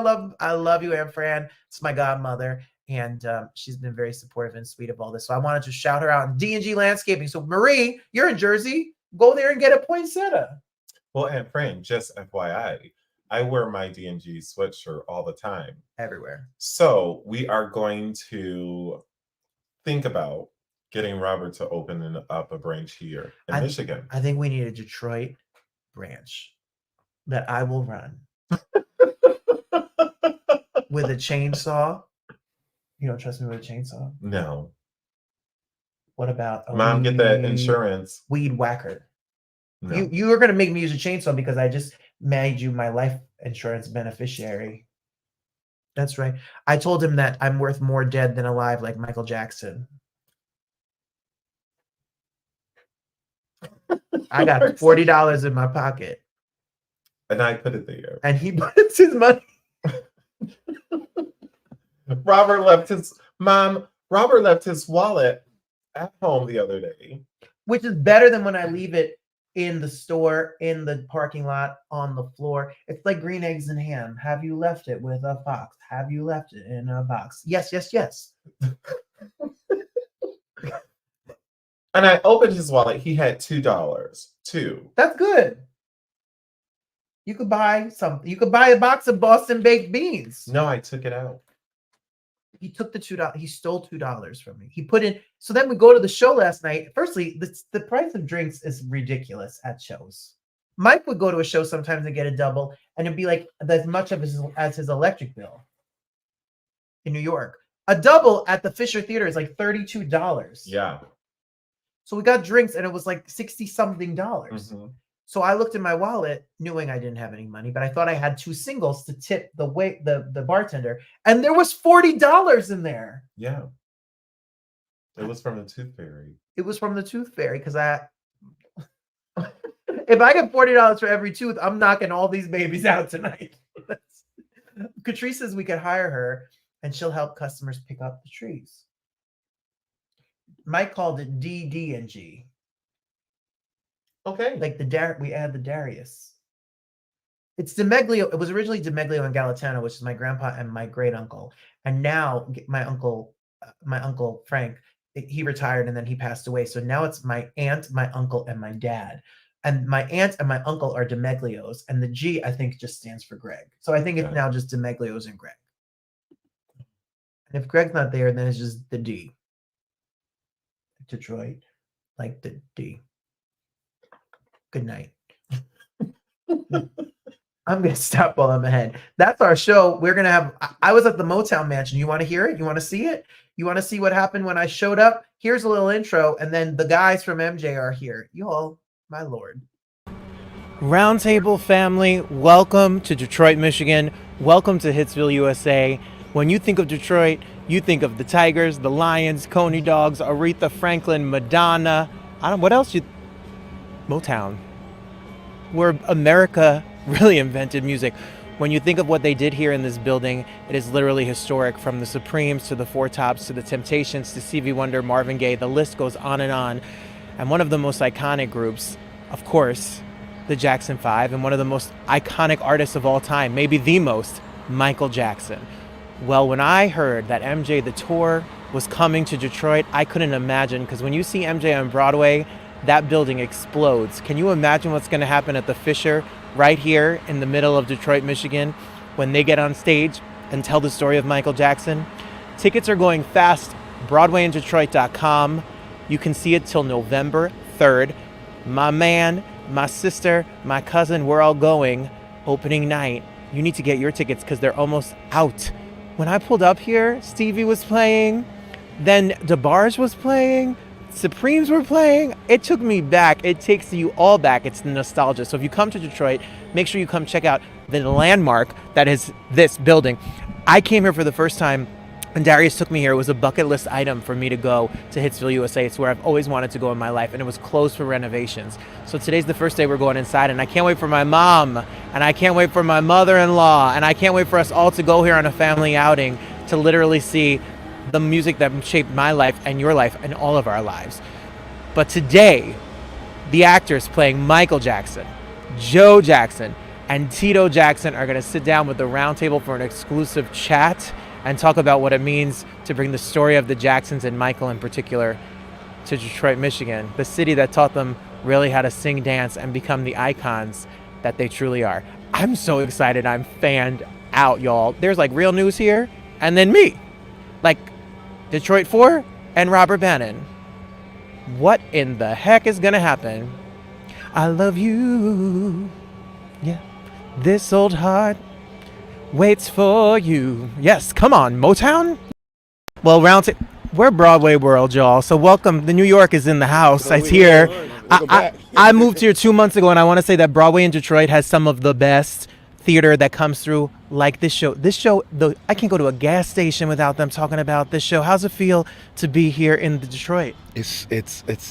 love you, Aunt Fran. It's my godmother. And she's been very supportive and sweet of all this. So I wanted to shout her out in D&G Landscaping. So Marie, you're in Jersey. Go there and get a poinsettia. Well, Aunt Fran, just FYI, I wear my D&G sweatshirt all the time. Everywhere. So we are going to think about getting Robert to open up a branch here in Michigan. I think we need a Detroit branch that I will run with a chainsaw. You don't trust me with a chainsaw? No. What about Mom, get that insurance. Weed whacker. No. You were going to make me use a chainsaw because I just made you my life insurance beneficiary. That's right. I told him that I'm worth more dead than alive, like Michael Jackson. I got $40 in my pocket. And I put it there. And he puts his money. Robert left his wallet at home the other day. Which is better than when I leave it in the store, in the parking lot, on the floor. It's like green eggs and ham. Have you left it with a box? Have you left it in a box? Yes, yes, yes. And I opened his wallet. He had $2. $2. That's good. You could buy something. You could buy a box of Boston baked beans. No, I took it out. He took the $2. He stole $2 from me. He put in. So then we go to the show last night. Firstly, the price of drinks is ridiculous at shows. Mike would go to a show sometimes and get a double, and it'd be like as much of as his electric bill in New York. A double at the Fisher Theater is like $32. Yeah. So we got drinks, and it was like $60-something. Mm-hmm. So I looked in my wallet, knowing I didn't have any money, but I thought I had 2 singles to tip the bartender, and there was $40 in there. Yeah. It was from the Tooth Fairy. It was from the Tooth Fairy because if I get $40 for every tooth, I'm knocking all these babies out tonight. Catrice says we could hire her, and she'll help customers pick up the trees. Mike called it DD&G. Okay. Like we add the Darius. It's DeMeglio. It was originally DeMeglio and Galatano, which is my grandpa and my great uncle. And now my uncle Frank, he retired and then he passed away. So now it's my aunt, my uncle, and my dad. And my aunt and my uncle are DeMeglios. And the G, I think, just stands for Greg. So I think it's now just DeMeglios and Greg. And if Greg's not there, then it's just the D. Detroit, like the D. Good night. I'm going to stop while I'm ahead. That's our show. We're going to have, I was at the Motown Mansion. You want to hear it? You want to see it? You want to see what happened when I showed up? Here's a little intro. And then the guys from MJ are here. You all, my Lord. Roundtable family, welcome to Detroit, Michigan. Welcome to Hitsville USA. When you think of Detroit, you think of the Tigers, the Lions, Coney Dogs, Aretha Franklin, Madonna. What else? Motown. Where America really invented music. When you think of what they did here in this building, it is literally historic. From the Supremes to the Four Tops to the Temptations to Stevie Wonder, Marvin Gaye, the list goes on and on. And one of the most iconic groups, of course, the Jackson 5, and one of the most iconic artists of all time, maybe the most, Michael Jackson. Well, when I heard that MJ The Tour was coming to Detroit, I couldn't imagine, because when you see MJ on Broadway, that building explodes. Can you imagine what's going to happen at the Fisher right here in the middle of Detroit, Michigan, when they get on stage and tell the story of Michael Jackson? Tickets are going fast. BroadwayInDetroit.com. You can see it till November 3rd. My man, my sister, my cousin, we're all going opening night. You need to get your tickets because they're almost out. When I pulled up here, Stevie was playing, then DeBarge was playing, Supremes were playing. It took me back. It takes you all back. It's the nostalgia. So if you come to Detroit, make sure you come check out the landmark that is this building. I came here for the first time, and Darius took me here. It was a bucket list item for me to go to Hitsville USA. It's where I've always wanted to go in my life, and it was closed for renovations. So today's the first day we're going inside, and I can't wait for my mom, and I can't wait for my mother-in-law, and I can't wait for us all to go here on a family outing to literally see the music that shaped my life and your life and all of our lives. But today, the actors playing Michael Jackson, Joe Jackson, and Tito Jackson are going to sit down with the Roundtable for an exclusive chat and talk about what it means to bring the story of the Jacksons and Michael in particular to Detroit, Michigan, the city that taught them really how to sing, dance, and become the icons that they truly are. I'm so excited. I'm fanned out, y'all. There's like real news here, and then me, like Detroit 4 and Robert Bannon. What in the heck is gonna happen? I love you. Yeah, this old heart waits for you. Yes, come on, Motown. Well, we're Broadway world, y'all. So welcome. The New York is in the house. It's here. I moved here 2 months ago, and I want to say that Broadway in Detroit has some of the best theater that comes through, like this show. I can't go to a gas station without them talking about this show. How's it feel to be here in Detroit? It's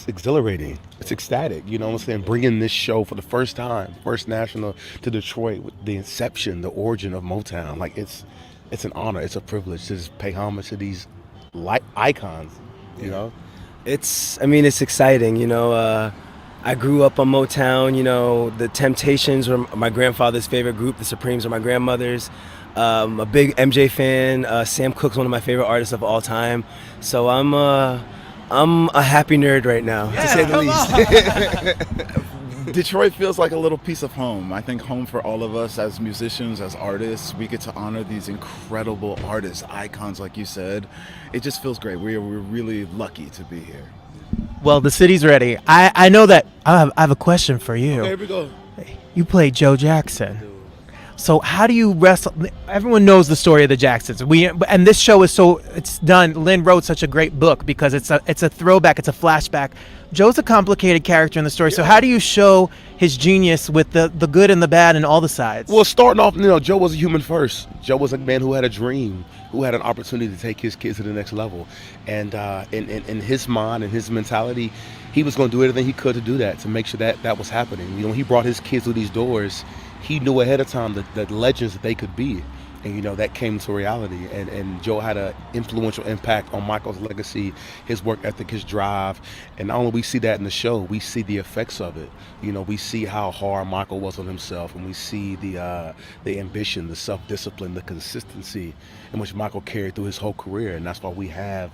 exhilarating. It's ecstatic. You know what I'm saying? Bringing this show for the first time, first national to Detroit, with the inception, the origin of Motown. Like it's an honor. It's a privilege to just pay homage to these icons. You know, it's exciting. You know, I grew up on Motown. You know, the Temptations were my grandfather's favorite group. The Supremes are my grandmother's. A big MJ fan. Sam Cooke's one of my favorite artists of all time. So I'm a happy nerd right now, to say the least. Detroit feels like a little piece of home. I think home for all of us as musicians, as artists. We get to honor these incredible artists, icons, like you said. It just feels great. We're really lucky to be here. Well, the city's ready. I know that. I have a question for you. Okay, here we go. You played Joe Jackson. So how do you wrestle? Everyone knows the story of the Jacksons. And this show is it's done. Lynn wrote such a great book because it's a throwback. It's a flashback. Joe's a complicated character in the story. So how do you show his genius with the good and the bad and all the sides? Well, starting off, Joe was a human first. Joe was a man who had a dream, who had an opportunity to take his kids to the next level. And in his mind and his mentality, he was going to do everything he could to do that, to make sure that was happening. He brought his kids through these doors. He knew ahead of time the legends that they could be. And, that came to reality. And Joe had an influential impact on Michael's legacy, his work ethic, his drive. And not only we see that in the show, we see the effects of it. We see how hard Michael was on himself, and we see the ambition, the self-discipline, the consistency in which Michael carried through his whole career. And that's why we have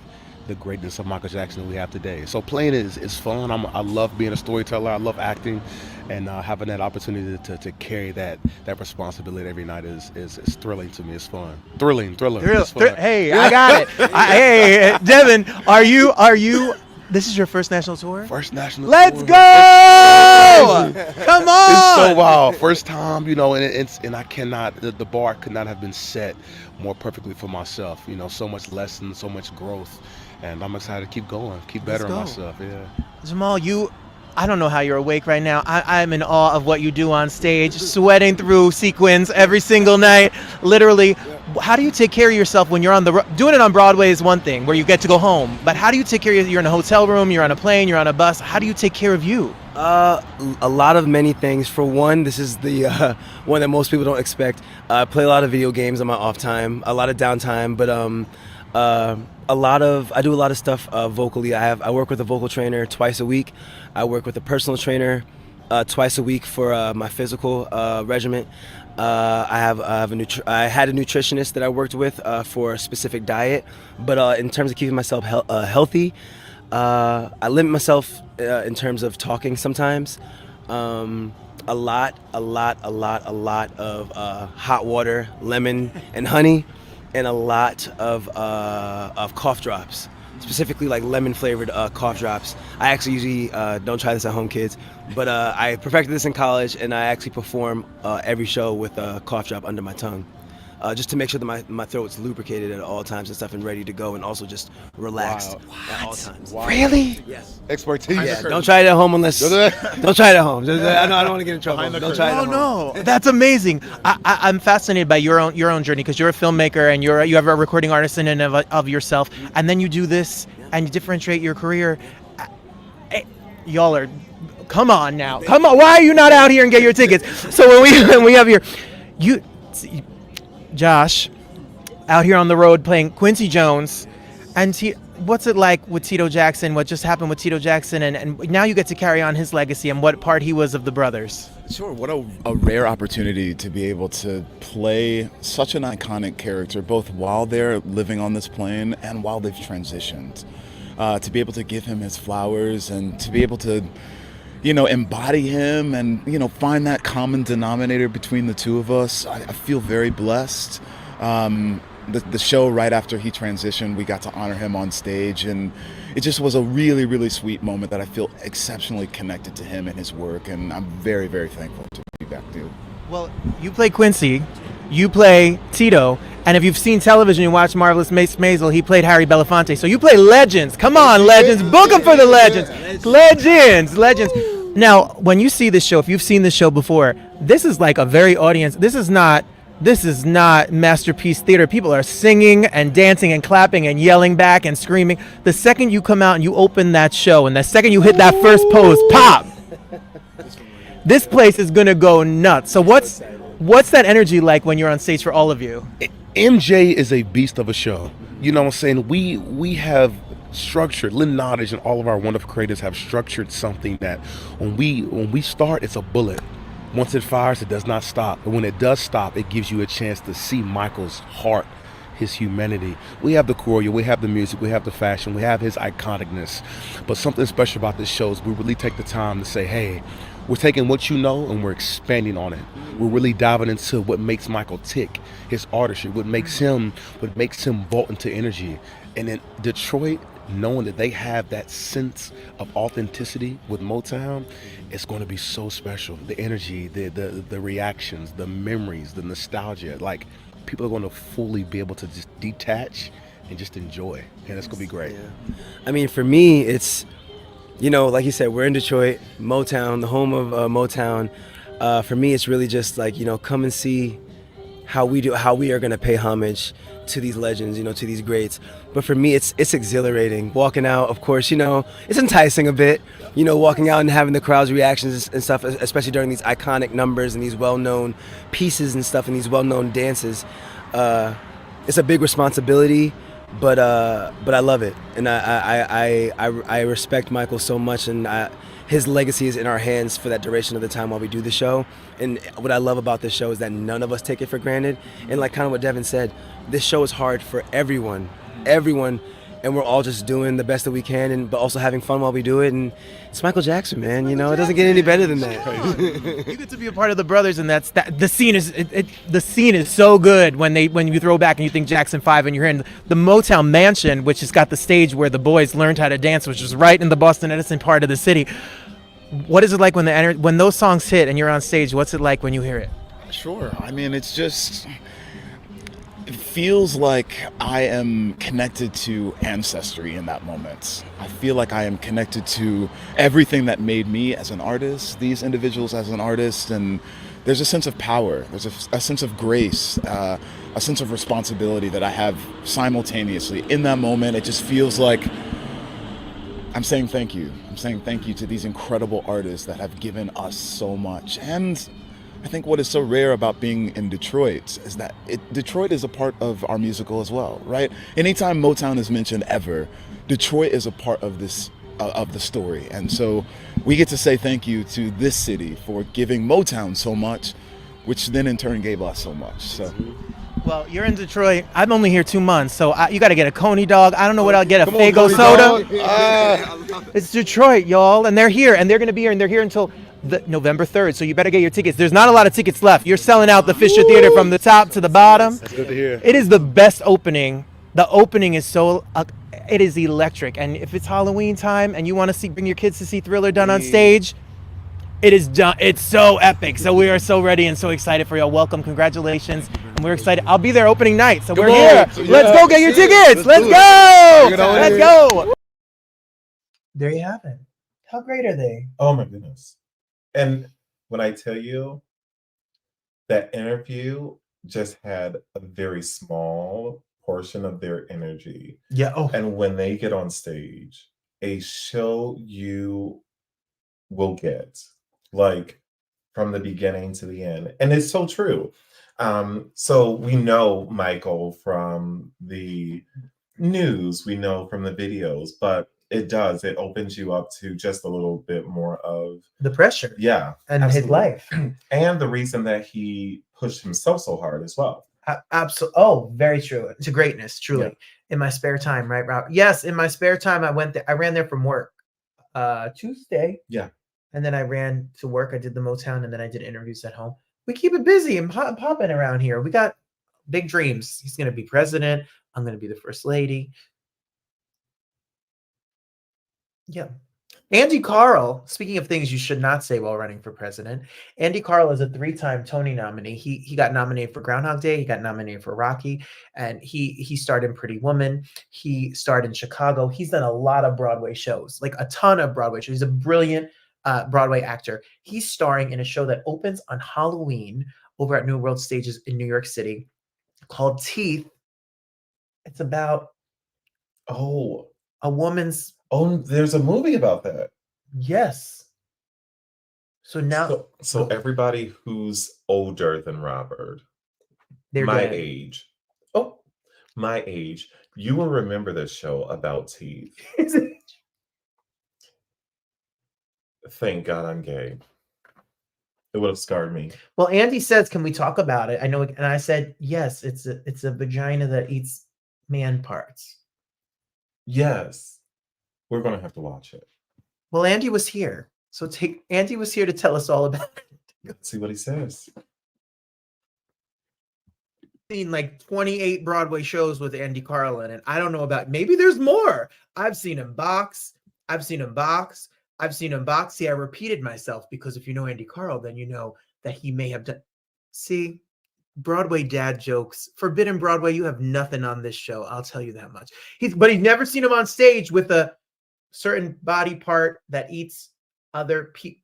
the greatness of Michael Jackson that we have today. So playing is fun. I love being a storyteller. I love acting, and having that opportunity to carry that responsibility every night is thrilling to me. It's fun. Thriller. It's fun. Hey, I got it. Hey, Devin, are you? This is your first national tour? First national Let's tour. go! Come on! It's so wild. First time, and I cannot. The bar could not have been set more perfectly for myself. So much lessons, so much growth. And I'm excited to keep going, keep bettering myself. Yeah. Jamaal, I don't know how you're awake right now. I'm in awe of what you do on stage, sweating through sequins every single night, literally. How do you take care of yourself when you're on the road? Doing it on Broadway is one thing, where you get to go home. But how do you take care of you're in a hotel room, you're on a plane, you're on a bus. How do you take care of you? A lot of many things. For one, this is the one that most people don't expect. I play a lot of video games on my off time, a lot of downtime, but I do a lot of stuff vocally. I work with a vocal trainer twice a week. I work with a personal trainer twice a week for my physical regimen. I had a nutritionist that I worked with for a specific diet, but in terms of keeping myself healthy, I limit myself in terms of talking sometimes. A lot of hot water, lemon, and honey, and a lot of cough drops, specifically like lemon flavored cough drops. I actually usually don't try this at home, kids, but I perfected this in college, and I actually perform every show with a cough drop under my tongue. Just to make sure that my throat's lubricated at all times and stuff and ready to go, and also just relaxed at all times. Wow. Really? Yes. Expertise. Yeah, don't try it at home unless... don't try it at home. I don't want to get in trouble. Don't try it at home. No, that's amazing. I'm fascinated by your own journey, because you're a filmmaker and you have a recording artist in and of yourself, and then you do this and you differentiate your career. Y'all are... Come on now. Come on. Why are you not out here and get your tickets? So when we have Josh out here on the road playing Quincy Jones, and what's it like with Tito Jackson, what just happened with Tito Jackson, and now you get to carry on his legacy and what part he was of the brothers? Sure, what a rare opportunity to be able to play such an iconic character, both while they're living on this plane and while they've transitioned. To be able to give him his flowers and to be able to embody him and, find that common denominator between the two of us. I feel very blessed. The show right after he transitioned, we got to honor him on stage, and it just was a really, really sweet moment that I feel exceptionally connected to him and his work, and I'm very, very thankful to be back to. Well, you play Quincy, you play Tito, and if you've seen television, you watch Marvelous Miss Maisel, he played Harry Belafonte. So you play legends. Come on, legends. Book them for the legends. Legends. Now, when you see this show, if you've seen this show before, this is like a very audience. This is not masterpiece theater. People are singing and dancing and clapping and yelling back and screaming. The second you come out and you open that show, and the second you hit that first pose, pop! This place is gonna go nuts. So what's that energy like when you're on stage for all of you? MJ is a beast of a show. You know what I'm saying? We have structured, Lynn Nottage and all of our wonderful creators have structured something that when we start, it's a bullet. Once it fires, it does not stop. And when it does stop, it gives you a chance to see Michael's heart, his humanity. We have the choreo, we have the music, we have the fashion, we have his iconicness. But something special about this show is we really take the time to say, hey, we're taking what you know and we're expanding on it. We're really diving into what makes Michael tick, his artistry, what makes him vault into energy. And in Detroit, knowing that they have that sense of authenticity with Motown, it's going to be so special. The energy, the reactions, the memories, the nostalgia. Like, people are going to fully be able to just detach and just enjoy. And it's going to be great. Yeah. I mean, for me, it's, like you said, we're in Detroit, Motown, the home of Motown. For me, it's really just like, come and see how we are going to pay homage to these legends, to these greats. But for me, it's exhilarating. Walking out, of course, it's enticing a bit, walking out and having the crowd's reactions and stuff, especially during these iconic numbers and these well-known pieces and stuff and these well-known dances. It's a big responsibility, but I love it. And I respect Michael so much, and his legacy is in our hands for that duration of the time while we do the show. And what I love about this show is that none of us take it for granted. And like kind of what Devin said, this show is hard for everyone, and we're all just doing the best that we can, but also having fun while we do it. And it's Michael Jackson, man. It doesn't get any better than that. You get to be a part of the brothers, and the scene is so good when you throw back and you think Jackson 5, and you're in the Motown Mansion, which has got the stage where the boys learned how to dance, which is right in the Boston Edison part of the city. What is it like when those songs hit and you're on stage? What's it like when you hear it? Sure. I mean, it's just feels like I am connected to ancestry in that moment. I feel like I am connected to everything that made me as an artist, these individuals as an artist, and there's a sense of power, there's a sense of grace, a sense of responsibility that I have simultaneously. In that moment, it just feels like I'm saying thank you. I'm saying thank you to these incredible artists that have given us so much. And I think what is so rare about being in Detroit is that Detroit is a part of our musical as well, right? Anytime Motown is mentioned ever, Detroit is a part of this of the story. And so we get to say thank you to this city for giving Motown so much, which then in turn gave us so much. So. Well, you're in Detroit. I'm only here 2 months, so you got to get a Coney dog. I don't know what I'll get, a Faygo soda. It's Detroit, y'all, and they're here, and they're going to be here, and they're here until November 3rd, so you better get your tickets. There's not a lot of tickets left. You're selling out the Fisher Theater from the top to the bottom. That's good to hear. It is the best opening. The opening is so, it is electric, and if it's Halloween time and you want to bring your kids to see Thriller done on stage, it is done. It's so epic. So we are so ready and so excited for y'all. Welcome, congratulations. And we're excited. I'll be there opening night. So we're here. Let's go get your tickets. Let's go. Let's go. There you have it. How great are they? Oh my goodness. And when I tell you that interview just had a very small portion of their energy. Yeah. Oh. And when they get on stage, a show you will get, like, from the beginning to the end. And it's so true. So we know Michael from the news, we know from the videos, but it opens you up to just a little bit more of the pressure. Yeah. And his life. And the reason that he pushed himself so hard as well. Absolutely. Oh, very true. To greatness, truly. Yeah. In my spare time, right, Rob? Yes, in my spare time, I went there. I ran there from work Tuesday. Yeah. And then I ran to work. I did the Motown, and then I did interviews at home. We keep it busy and popping around here. We got big dreams. He's going to be president. I'm going to be the first lady. Yeah. Andy Karl, speaking of things you should not say while running for president, Andy Karl is a 3-time Tony nominee. He got nominated for Groundhog Day. He got nominated for Rocky, and he starred in Pretty Woman. He starred in Chicago. He's done a lot of Broadway shows, like a ton of Broadway shows. He's a brilliant Broadway actor. He's starring in a show that opens on Halloween over at New World Stages in New York City called Teeth. It's about a woman's. Oh, there's a movie about that. Yes. So now, so everybody who's older than Robert, they're my dead. age, you will remember this show about teeth. Thank God I'm gay. It would have scarred me. Well, Andy says, "Can we talk about it?" I know, and I said, "Yes, it's a vagina that eats man parts." Yes. We're going to have to watch it. Well, Andy was here. So Andy was here to tell us all about it. Let's see what he says. Seen like 28 Broadway shows with Andy Karl in it. I don't know about, maybe there's more. I've seen him box. See, I repeated myself because if you know Andy Karl, then you know that he may have done. See, Broadway dad jokes. Forbidden Broadway, you have nothing on this show. I'll tell you that much. But he's never seen him on stage with a certain body part that eats other people.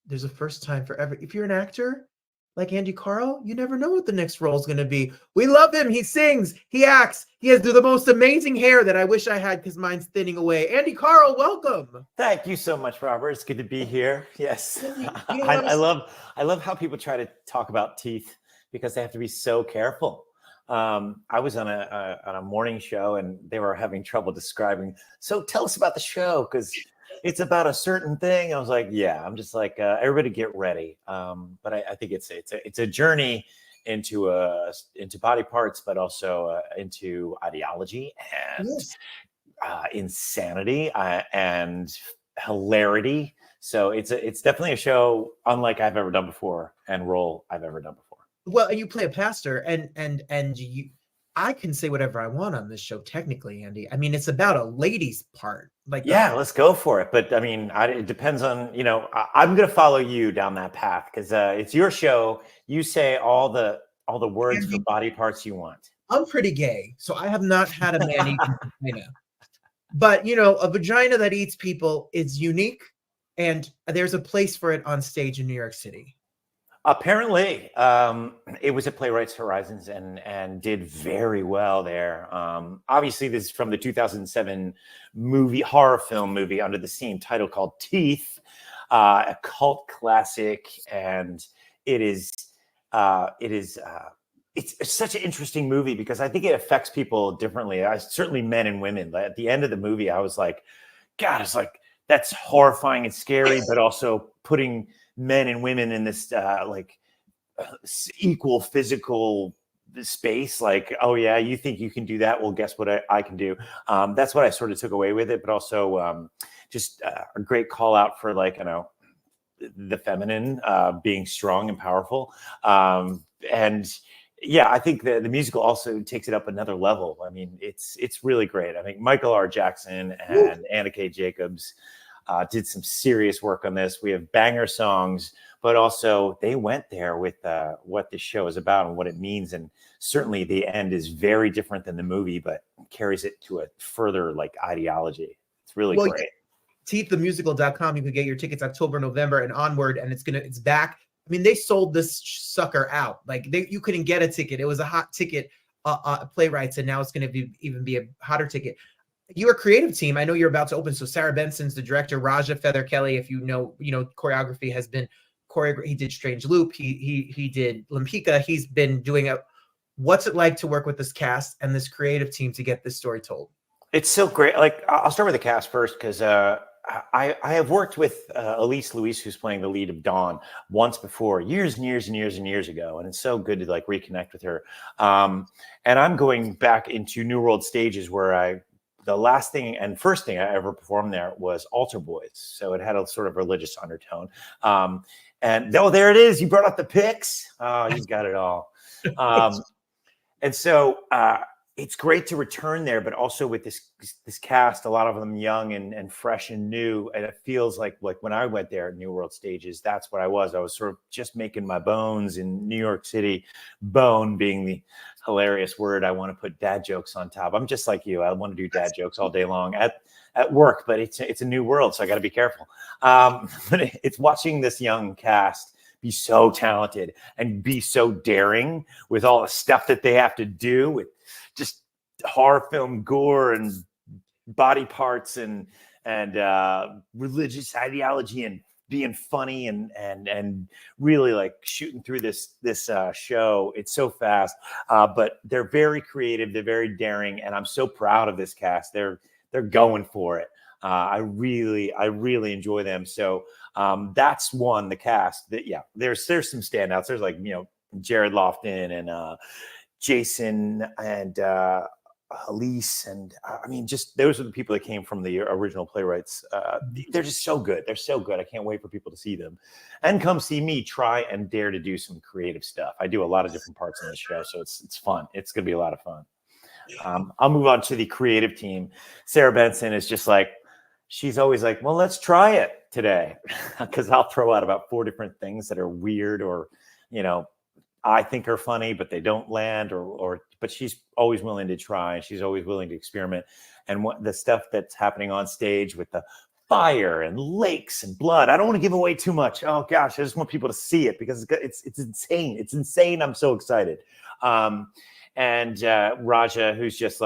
There's a first time for every. If you're an actor like Andy Karl, you never know what the next role is going to be. We love him. He sings. He acts. He has the most amazing hair that I wish I had because mine's thinning away. Andy Karl, welcome. Thank you so much, Robert. It's good to be here. Yes, I love how people try to talk about teeth because they have to be so careful. I was on a morning show and they were having trouble describing. So tell us about the show because it's about a certain thing. I was like, yeah, I'm just like everybody get ready. But I think it's a journey into body parts, but also into ideology and insanity and hilarity. So it's definitely a show unlike I've ever done before and role I've ever done before. Well, you play a pastor, and you, I can say whatever I want on this show. Technically, Andy, I mean, it's about a lady's part. Like, yeah, let's go for it. But I mean, it depends on I'm going to follow you down that path because it's your show. You say all the words for body parts you want. I'm pretty gay, so I have not had a man-eating vagina. But, you know, a vagina that eats people is unique, and there's a place for it on stage in New York City. Apparently, it was at Playwrights Horizons and did very well there. Obviously, this is from the 2007 horror film movie under the same title called Teeth, a cult classic, and it's such an interesting movie because I think it affects people differently. Certainly men and women. At the end of the movie, I was like, God, it's like that's horrifying and scary, but also putting men and women in this equal physical space. Like, oh yeah, you think you can do that? Well, guess what I can do. That's what I sort of took away with it, but also just a great call out for the feminine being strong and powerful. And yeah, I think the musical also takes it up another level. I mean, it's really great. I think Michael R. Jackson and Anna K. Jacobs did some serious work on this. We have banger songs, but also they went there with what this show is about and what it means. And certainly the end is very different than the movie, but carries it to a further ideology. It's really great. TeethTheMusical.com. You can get your tickets October, November, and onward, and it's back. I mean, they sold this sucker out. You couldn't get a ticket. It was a hot ticket, Playwrights, and now it's going to even be a hotter ticket. You're a creative team. I know you're about to open. So Sarah Benson's the director. Raja Feather Kelly, if you know, choreography has been choreographed. He did Strange Loop. He did Limpika. He's been doing it. What's it like to work with this cast and this creative team to get this story told? It's so great. I'll start with the cast first because I have worked with Elise Louise, who's playing the lead of Dawn, once before, years and years and years and years ago, and it's so good to reconnect with her. And I'm going back into New World Stages where the last thing and first thing I ever performed there was Altar Boys, so it had a sort of religious undertone. And there it is. You brought up the pics. Oh, you got it all. And so it's great to return there, but also with this cast, a lot of them young and fresh and new. And it feels like when I went there at New World Stages, that's what I was. I was sort of just making my bones in New York City, bone being the hilarious word. I want to put dad jokes on top. I'm just like you. I want to do dad jokes all day long at work, but it's a new world, so I got to be careful. But it's watching this young cast be so talented and be so daring with all the stuff that they have to do with just horror film gore and body parts and religious ideology and being funny and really shooting through this show. It's so fast, but they're very creative. They're very daring, and I'm so proud of this cast. They're going for it. I really enjoy them. So that's the cast. There's some standouts. There's Jared Lofton and Jason and Elise, and I mean, just those are the people that came from the original Playwrights. They're just so good. They're so good. I can't wait for people to see them and come see me try and dare to do some creative stuff. I do a lot of different parts in the show, so it's fun. It's going to be a lot of fun. I'll move on to the creative team. Sarah Benson is just she's always well, let's try it today, because I'll throw out about 4 different things that are weird or I think are funny, but they don't land, but she's always willing to try. She's always willing to experiment. And the stuff that's happening on stage with the fire and lakes and blood, I don't want to give away too much. Oh gosh, I just want people to see it because it's insane. It's insane. I'm so excited. And Raja, who's just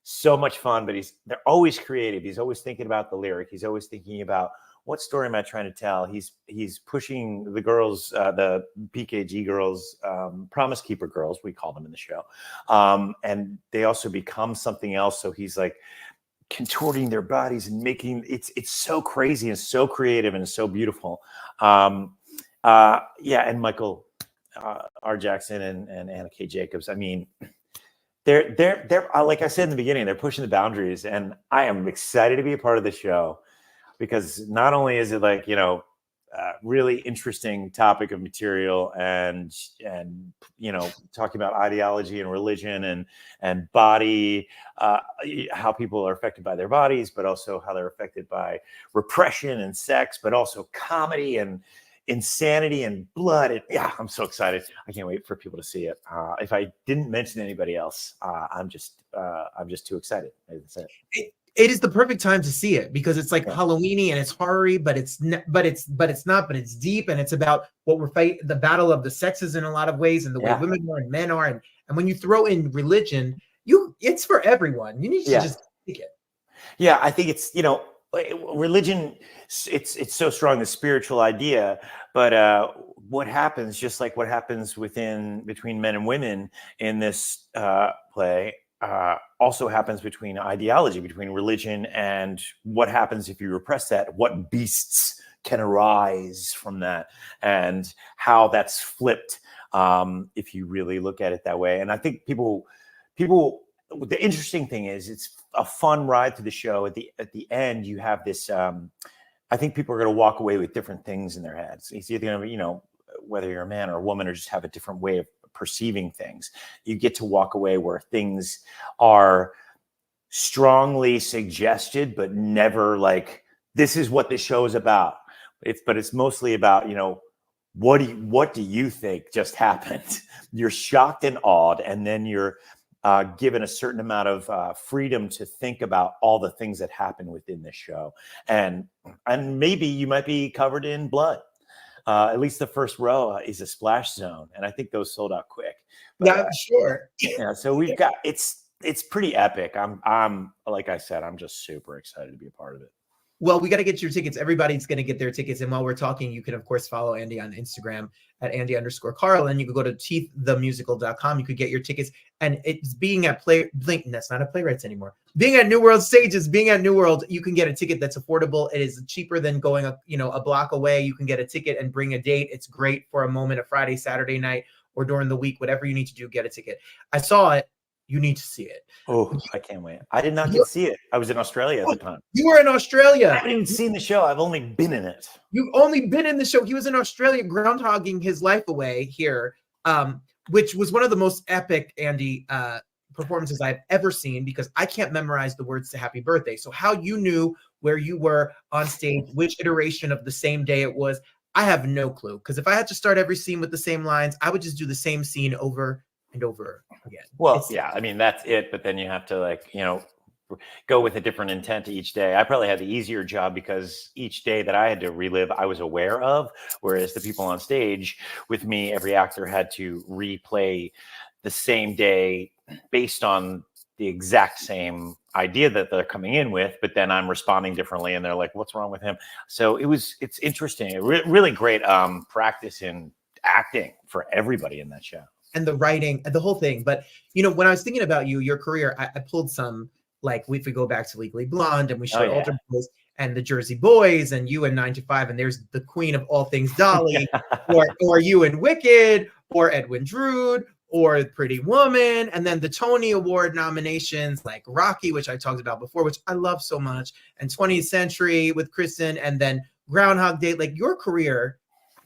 so much fun, but they're always creative. He's always thinking about the lyric. He's always thinking about, what story am I trying to tell? He's pushing the girls, the PKG girls, Promise Keeper girls, we call them in the show. And they also become something else. So he's contorting their bodies and making it's so crazy and so creative and so beautiful. And Michael R. Jackson and Anna K. Jacobs. I mean, they're like I said in the beginning, they're pushing the boundaries, and I am excited to be a part of the show. Because not only is it really interesting topic of material and talking about ideology and religion and body, how people are affected by their bodies, but also how they're affected by repression and sex, but also comedy. And insanity and blood. And yeah, I'm so excited. I can't wait for people to see it. If I didn't mention anybody else, I'm just too excited. That's it. It is the perfect time to see it because it's like Halloweeny and it's horror-y, but it's not, but it's deep, and it's about what we're fighting, the battle of the sexes in a lot of ways, and the way women are and men are, and when you throw in religion, it's for everyone. You need to just take it. Yeah, I think it's, religion, it's so strong, the spiritual idea, but what happens, just like what happens between men and women in this play, also happens between ideology, between religion, and what happens if you repress that, what beasts can arise from that, and how that's flipped if you really look at it that way. And I think people, the interesting thing is it's a fun ride through the show. At the end, you have this, I think people are going to walk away with different things in their heads. It's either going to, whether you're a man or a woman, or just have a different way of perceiving things. You get to walk away where things are strongly suggested, but never like, this is what this show is about. But it's mostly about, what do you think just happened? You're shocked and awed, and then you're given a certain amount of freedom to think about all the things that happen within this show. And maybe you might be covered in blood. At least the first row is a splash zone, and I think those sold out quick. But, sure. Yeah, so we've got it's pretty epic. I'm like I said, I'm just super excited to be a part of it. Well, we got to get your tickets. Everybody's going to get their tickets. And while we're talking, you can, of course, follow Andy on Instagram at Andy_Karl. And you can go to teeththemusical.com. You could get your tickets. And it's being at that's not a Playwrights anymore. Being at New World Stages, being at New World, you can get a ticket that's affordable. It is cheaper than going, a block away. You can get a ticket and bring a date. It's great for a moment, a Friday, Saturday night, or during the week, whatever you need to do, get a ticket. I saw it. You need to see it. Oh, I can't wait. I did not get to see it. I was in Australia at the time. You were in Australia. I haven't even seen the show. I've only been in it. You've only been in the show. He was in Australia groundhogging his life away here, which was one of the most epic, Andy, performances I've ever seen, because I can't memorize the words to Happy Birthday. So how you knew where you were on stage, which iteration of the same day it was, I have no clue. Because if I had to start every scene with the same lines, I would just do the same scene over and over again. Well, I mean, that's it. But then you have to go with a different intent each day. I probably had the easier job because each day that I had to relive, I was aware of, whereas the people on stage with me, every actor had to replay the same day based on the exact same idea that they're coming in with, but then I'm responding differently and they're like, what's wrong with him? So it's interesting. Really great practice in acting for everybody in that show. And the writing, the whole thing. But, when I was thinking about your career, I pulled some, like, if we go back to Legally Blonde and we showed Alter Boys and the Jersey Boys and you in 9 to 5, and there's the queen of all things, Dolly, or you in Wicked, or Edwin Drood, or Pretty Woman, and then the Tony Award nominations like Rocky, which I talked about before, which I love so much, and 20th Century with Kristen, and then Groundhog Day. Like, your career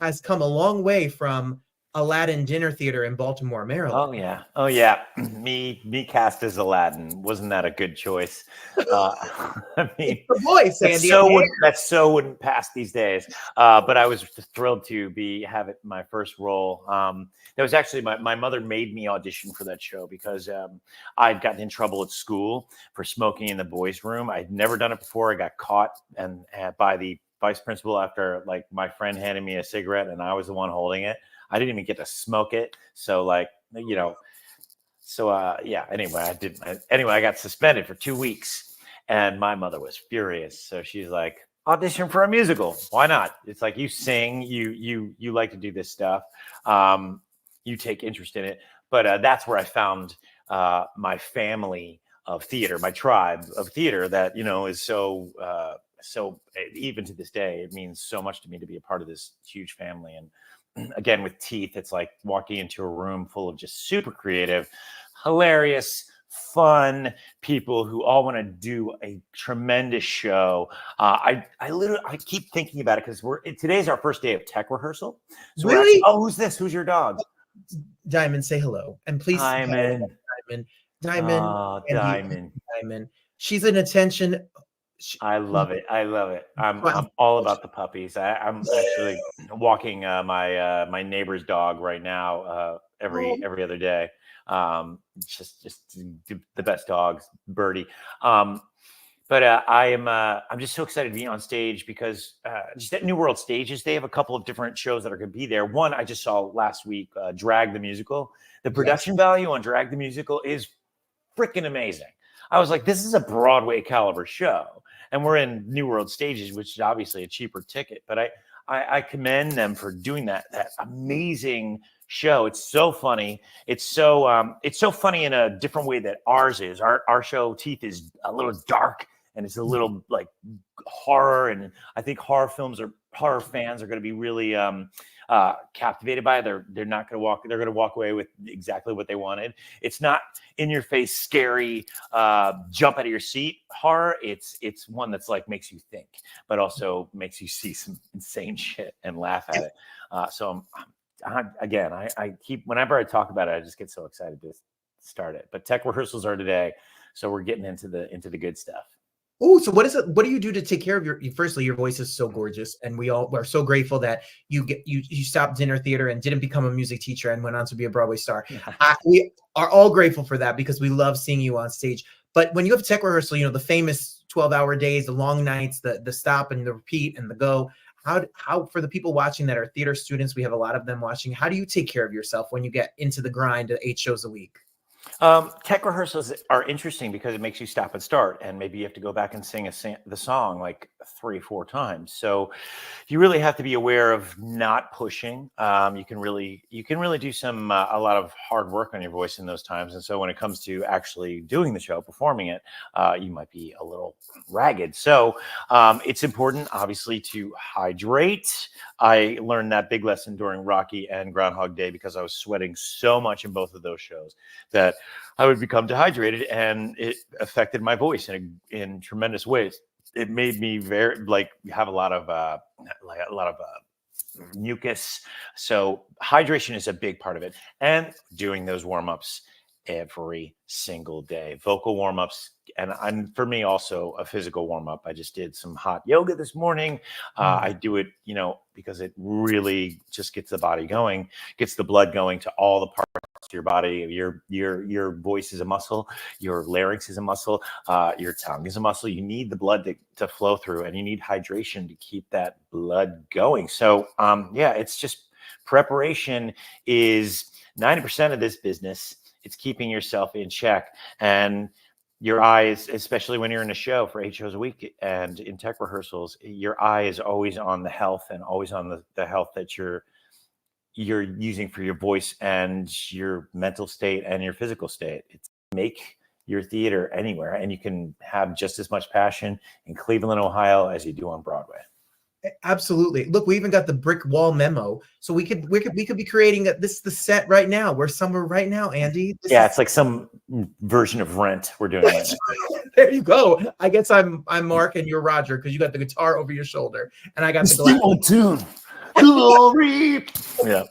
has come a long way from Aladdin Dinner Theater in Baltimore, Maryland. Oh yeah. Me cast as Aladdin. Wasn't that a good choice? I mean, it's the voice, Andy. That wouldn't pass these days. But I was just thrilled to have it my first role. That was actually my mother made me audition for that show because I'd gotten in trouble at school for smoking in the boys' room. I'd never done it before. I got caught and by the vice principal after my friend handed me a cigarette and I was the one holding it. I didn't even get to smoke it. So anyway, I got suspended for 2 weeks and my mother was furious. So she's like, audition for a musical. Why not? It's like, you sing, you like to do this stuff. You take interest in it. But that's where I found my family of theater, my tribe of theater that, is so even to this day, it means so much to me to be a part of this huge family. And again, with Teeth, it's like walking into a room full of just super creative, hilarious, fun people who all want to do a tremendous show. I keep thinking about it because today's our first day of tech rehearsal. So really? Who's this? Who's your dog? Diamond, say hello. And please. Diamond. Diamond. Oh, Diamond. Diamond. She's an attention I love it. I love it. I'm all about the puppies. I'm actually walking my neighbor's dog right now every other day. Just the best dogs, Birdie. But I'm just so excited to be on stage because just at New World Stages, they have a couple of different shows that are going to be there. One I just saw last week, Drag the Musical. The production value on Drag the Musical is freaking amazing. I was like, this is a Broadway caliber show. And we're in New World Stages, which is obviously a cheaper ticket. But I commend them for doing that amazing show. It's so funny. It's so funny in a different way that ours is. Our show, Teeth, is a little dark and it's a little like horror. And I think horror fans are going to be really captivated by it. They're not going to walk. They're going to walk away with exactly what they wanted. It's not in your face, scary, jump out of your seat horror. It's one that's like makes you think, but also makes you see some insane shit and laugh at it. So I keep, whenever I talk about it, I just get so excited to start it. But tech rehearsals are today, so we're getting into the good stuff. Oh, so what is it? What do you do to take care of firstly, your voice is so gorgeous, and we all are so grateful that you stopped dinner theater and didn't become a music teacher and went on to be a Broadway star. We are all grateful for that because we love seeing you on stage. But when you have tech rehearsal, the famous 12-hour days, the long nights, the stop and the repeat and the go. How for the people watching that are theater students, we have a lot of them watching. How do you take care of yourself when you get into the grind of 8 shows a week? Tech rehearsals are interesting because it makes you stop and start, and maybe you have to go back and sing the song like 3 or 4 times. So you really have to be aware of not pushing. You can really do a lot of hard work on your voice in those times. And so when it comes to actually doing the show, performing it, you might be a little ragged. So it's important, obviously, to hydrate. I learned that big lesson during Rocky and Groundhog Day because I was sweating so much in both of those shows that I would become dehydrated, and it affected my voice in tremendous ways. It made me have a lot of mucus. So hydration is a big part of it, and doing those warm-ups every single day, vocal warm-ups, and for me also a physical warm-up. I just did some hot yoga this morning. I do it, because it really just gets the body going, gets the blood going to all the parts of your body. Your voice is a muscle, your larynx is a muscle, your tongue is a muscle. You need the blood to flow through, and you need hydration to keep that blood going. So it's just preparation is 90% of this business. It's keeping yourself in check, and your eyes, especially when you're in a show for 8 shows a week and in tech rehearsals, your eye is always on the health and always on the health that you're using for your voice and your mental state and your physical state. It's make your theater anywhere, and you can have just as much passion in Cleveland, Ohio as you do on Broadway. Absolutely. Look, we even got the brick wall memo, so we could be creating this is the set right now. We're somewhere right now, Andy. It's like some version of Rent we're doing right now. There you go. I guess I'm Mark and you're Roger because you got the guitar over your shoulder and I got the glass. On tune. Glory. Yeah,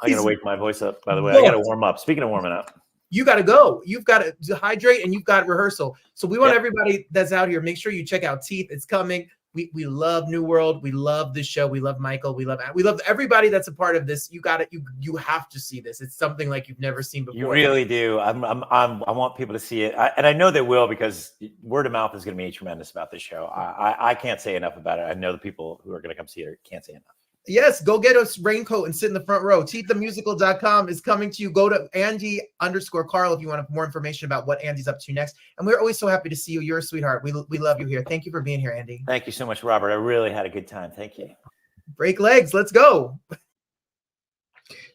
I gotta wake my voice up. By the way, I gotta warm up. Speaking of warming up, you got to go. You've got to hydrate, and you've got rehearsal. So we want everybody that's out here, make sure you check out Teeth. It's coming. We love New World. We love this show. We love Michael. We love everybody that's a part of this. You got it. You have to see this. It's something like you've never seen before. You really do. I want people to see it, and I know they will because word of mouth is going to be tremendous about this show. I can't say enough about it. I know the people who are going to come see it can't say enough. Yes, go get a raincoat and sit in the front row. TeethTheMusical.com is coming to you. Go to Andy_Karl if you want more information about what Andy's up to next. And we're always so happy to see you. You're a sweetheart. We love you here. Thank you for being here, Andy. Thank you so much, Robert. I really had a good time. Thank you. Break legs. Let's go.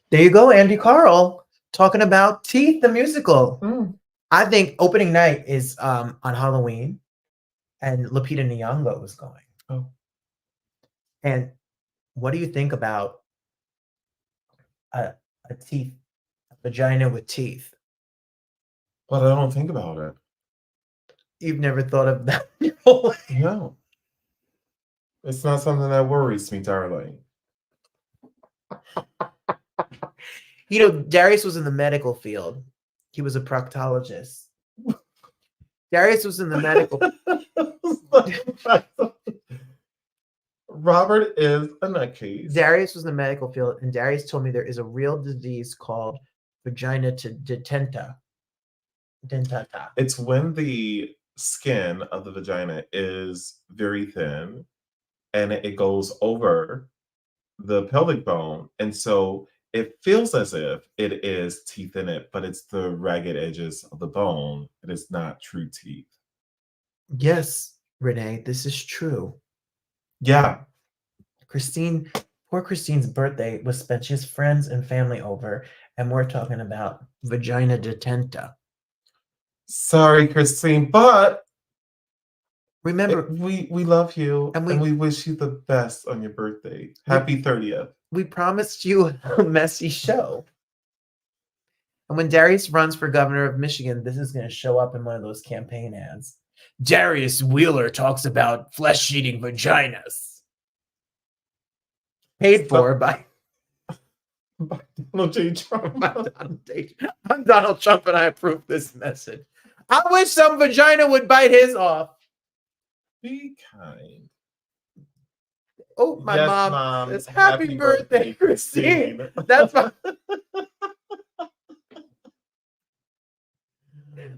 There you go, Andy Karl, talking about Teeth, the musical. I think opening night is on Halloween, and Lupita Nyong'o is going. Oh. And what do you think about a vagina with teeth? But I don't think about it. You've never thought of that? No. It's not something that worries me, darling. Darius was in the medical field. He was a proctologist. Darius was in the medical. Robert is a nutcase. Darius was in the medical field, and Darius told me there is a real disease called vagina dentata. It's when the skin of the vagina is very thin and it goes over the pelvic bone. And so it feels as if it is teeth in it, but it's the ragged edges of the bone. It is not true teeth. Yes, Renee, this is true. Yeah. Poor Christine's birthday was spent. She has friends and family over, and we're talking about vagina detenta. Sorry, Christine, but remember, we love you and we wish you the best on your birthday. Happy 30th. We promised you a messy show. And when Darius runs for governor of Michigan, this is going to show up in one of those campaign ads. Darius Wheeler talks about flesh-eating vaginas. Paid for by Donald J. Trump. I'm Donald Trump, and I approve this message. I wish some vagina would bite his off. Be kind. Oh, my yes, mom says, happy birthday, Christine. That's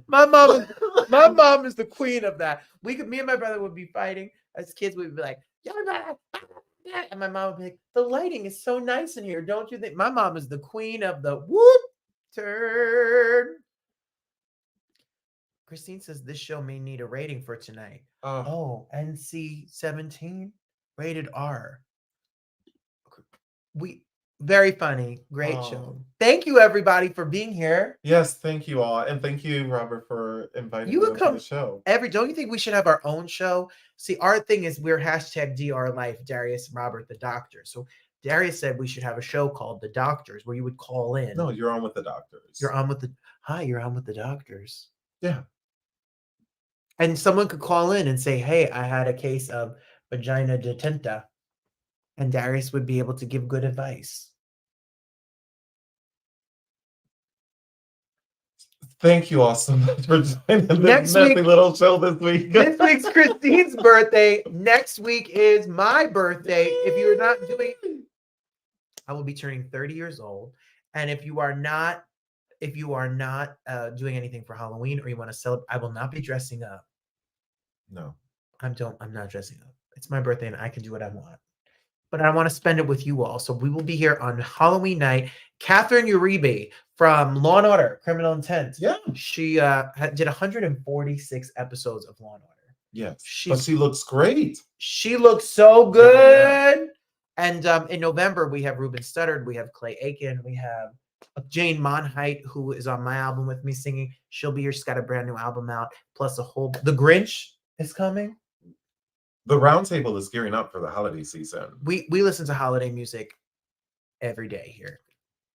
my mom is the queen of that. Me and my brother would be fighting as kids. We'd be like, and my mom would be like, the lighting is so nice in here, don't you think? My mom is the queen of the whoop turn. Christine says this show may need a rating for tonight. NC-17 rated R. Very funny, great show. Thank you, everybody, for being here. Yes, thank you all, and thank you, Robert, for inviting me to the show. Don't you think we should have our own show? See, our thing is we're #DrLife, Darius and Robert the Doctor. So Darius said we should have a show called The Doctors, where you would call in. No, you're on with the Doctors. You're on with the Doctors. Yeah. And someone could call in and say, hey, I had a case of vagina detenta. And Darius would be able to give good advice. Thank you all so much for joining this messy little show this week. This week's Christine's birthday. Next week is my birthday. If you're not doing, I will be turning 30 years old. And if you are not doing anything for Halloween or you want to celebrate, I will not be dressing up. No. I'm not dressing up. It's my birthday and I can do what I want. But I want to spend it with you all. So we will be here on Halloween night. Catherine Uribe from Law and Order, Criminal Intent. Yeah. She did 146 episodes of Law and Order. Yes. But she looks great. She looks so good. Yeah. And in November, we have Ruben Studdard. We have Clay Aiken. We have Jane Monheit, who is on my album with me singing. She'll be here. She's got a brand new album out. Plus The Grinch is coming. The Roundtable is gearing up for the holiday season. We listen to holiday music every day here.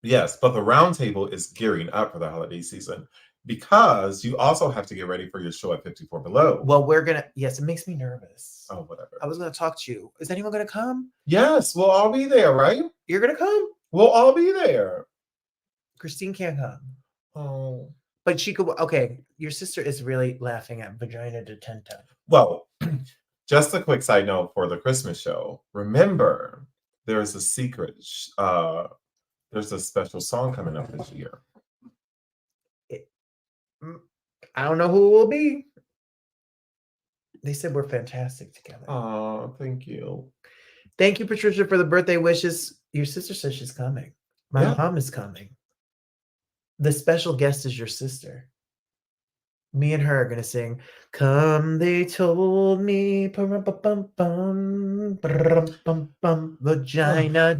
Yes, but the Roundtable is gearing up for the holiday season because you also have to get ready for your show at 54 Below. Well, yes, it makes me nervous. Oh, whatever. I was going to talk to you. Is anyone going to come? Yes, we'll all be there, right? You're going to come? We'll all be there. Christine can't come. Oh. But she could. Okay, your sister is really laughing at vagina detenta. Well, just a quick side note for the Christmas show. Remember, there is a secret. There's a special song coming up this year. I don't know who it will be. They said we're fantastic together. Oh, thank you. Thank you, Patricia, for the birthday wishes. Your sister says she's coming. My mom is coming. The special guest is your sister. Me and her are going to sing, come, they told me, vagina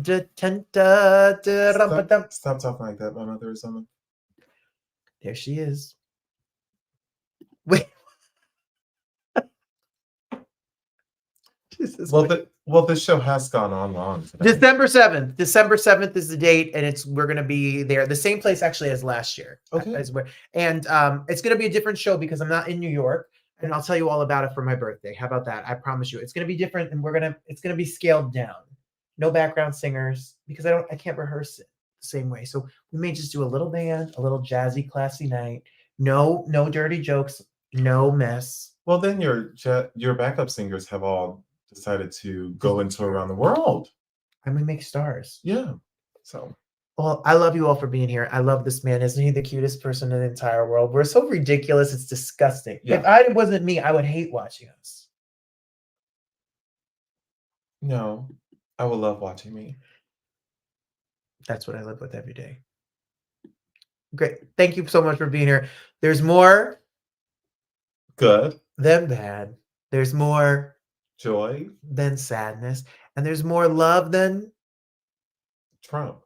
detenta. Stop talking like that. My mother is on. There she is. Wait. Well, this show has gone on long today. December 7th. December 7th is the date, and we're going to be there. The same place actually as last year. Okay. It's going to be a different show because I'm not in New York, and I'll tell you all about it for my birthday. How about that? I promise you. It's going to be different, and it's going to be scaled down. No background singers because I can't rehearse it the same way. So we may just do a little band, a little jazzy, classy night. No dirty jokes. No mess. Well, then your backup singers have all decided to go into around the world. And we make stars. Yeah. So. Well, I love you all for being here. I love this man. Isn't he the cutest person in the entire world? We're so ridiculous. It's disgusting. Yeah. If it wasn't me, I would hate watching us. No, I will love watching me. That's what I live with every day. Great. Thank you so much for being here. There's more good than bad. There's more joy than sadness. And there's more love than Trump.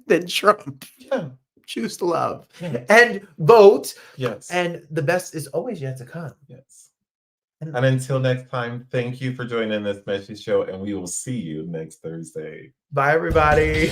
Than Trump. Yeah. Choose to love. Yeah. And vote. Yes. And the best is always yet to come. Yes. And until next time, thank you for joining this Meshy Show, and we will see you next Thursday. Bye, everybody.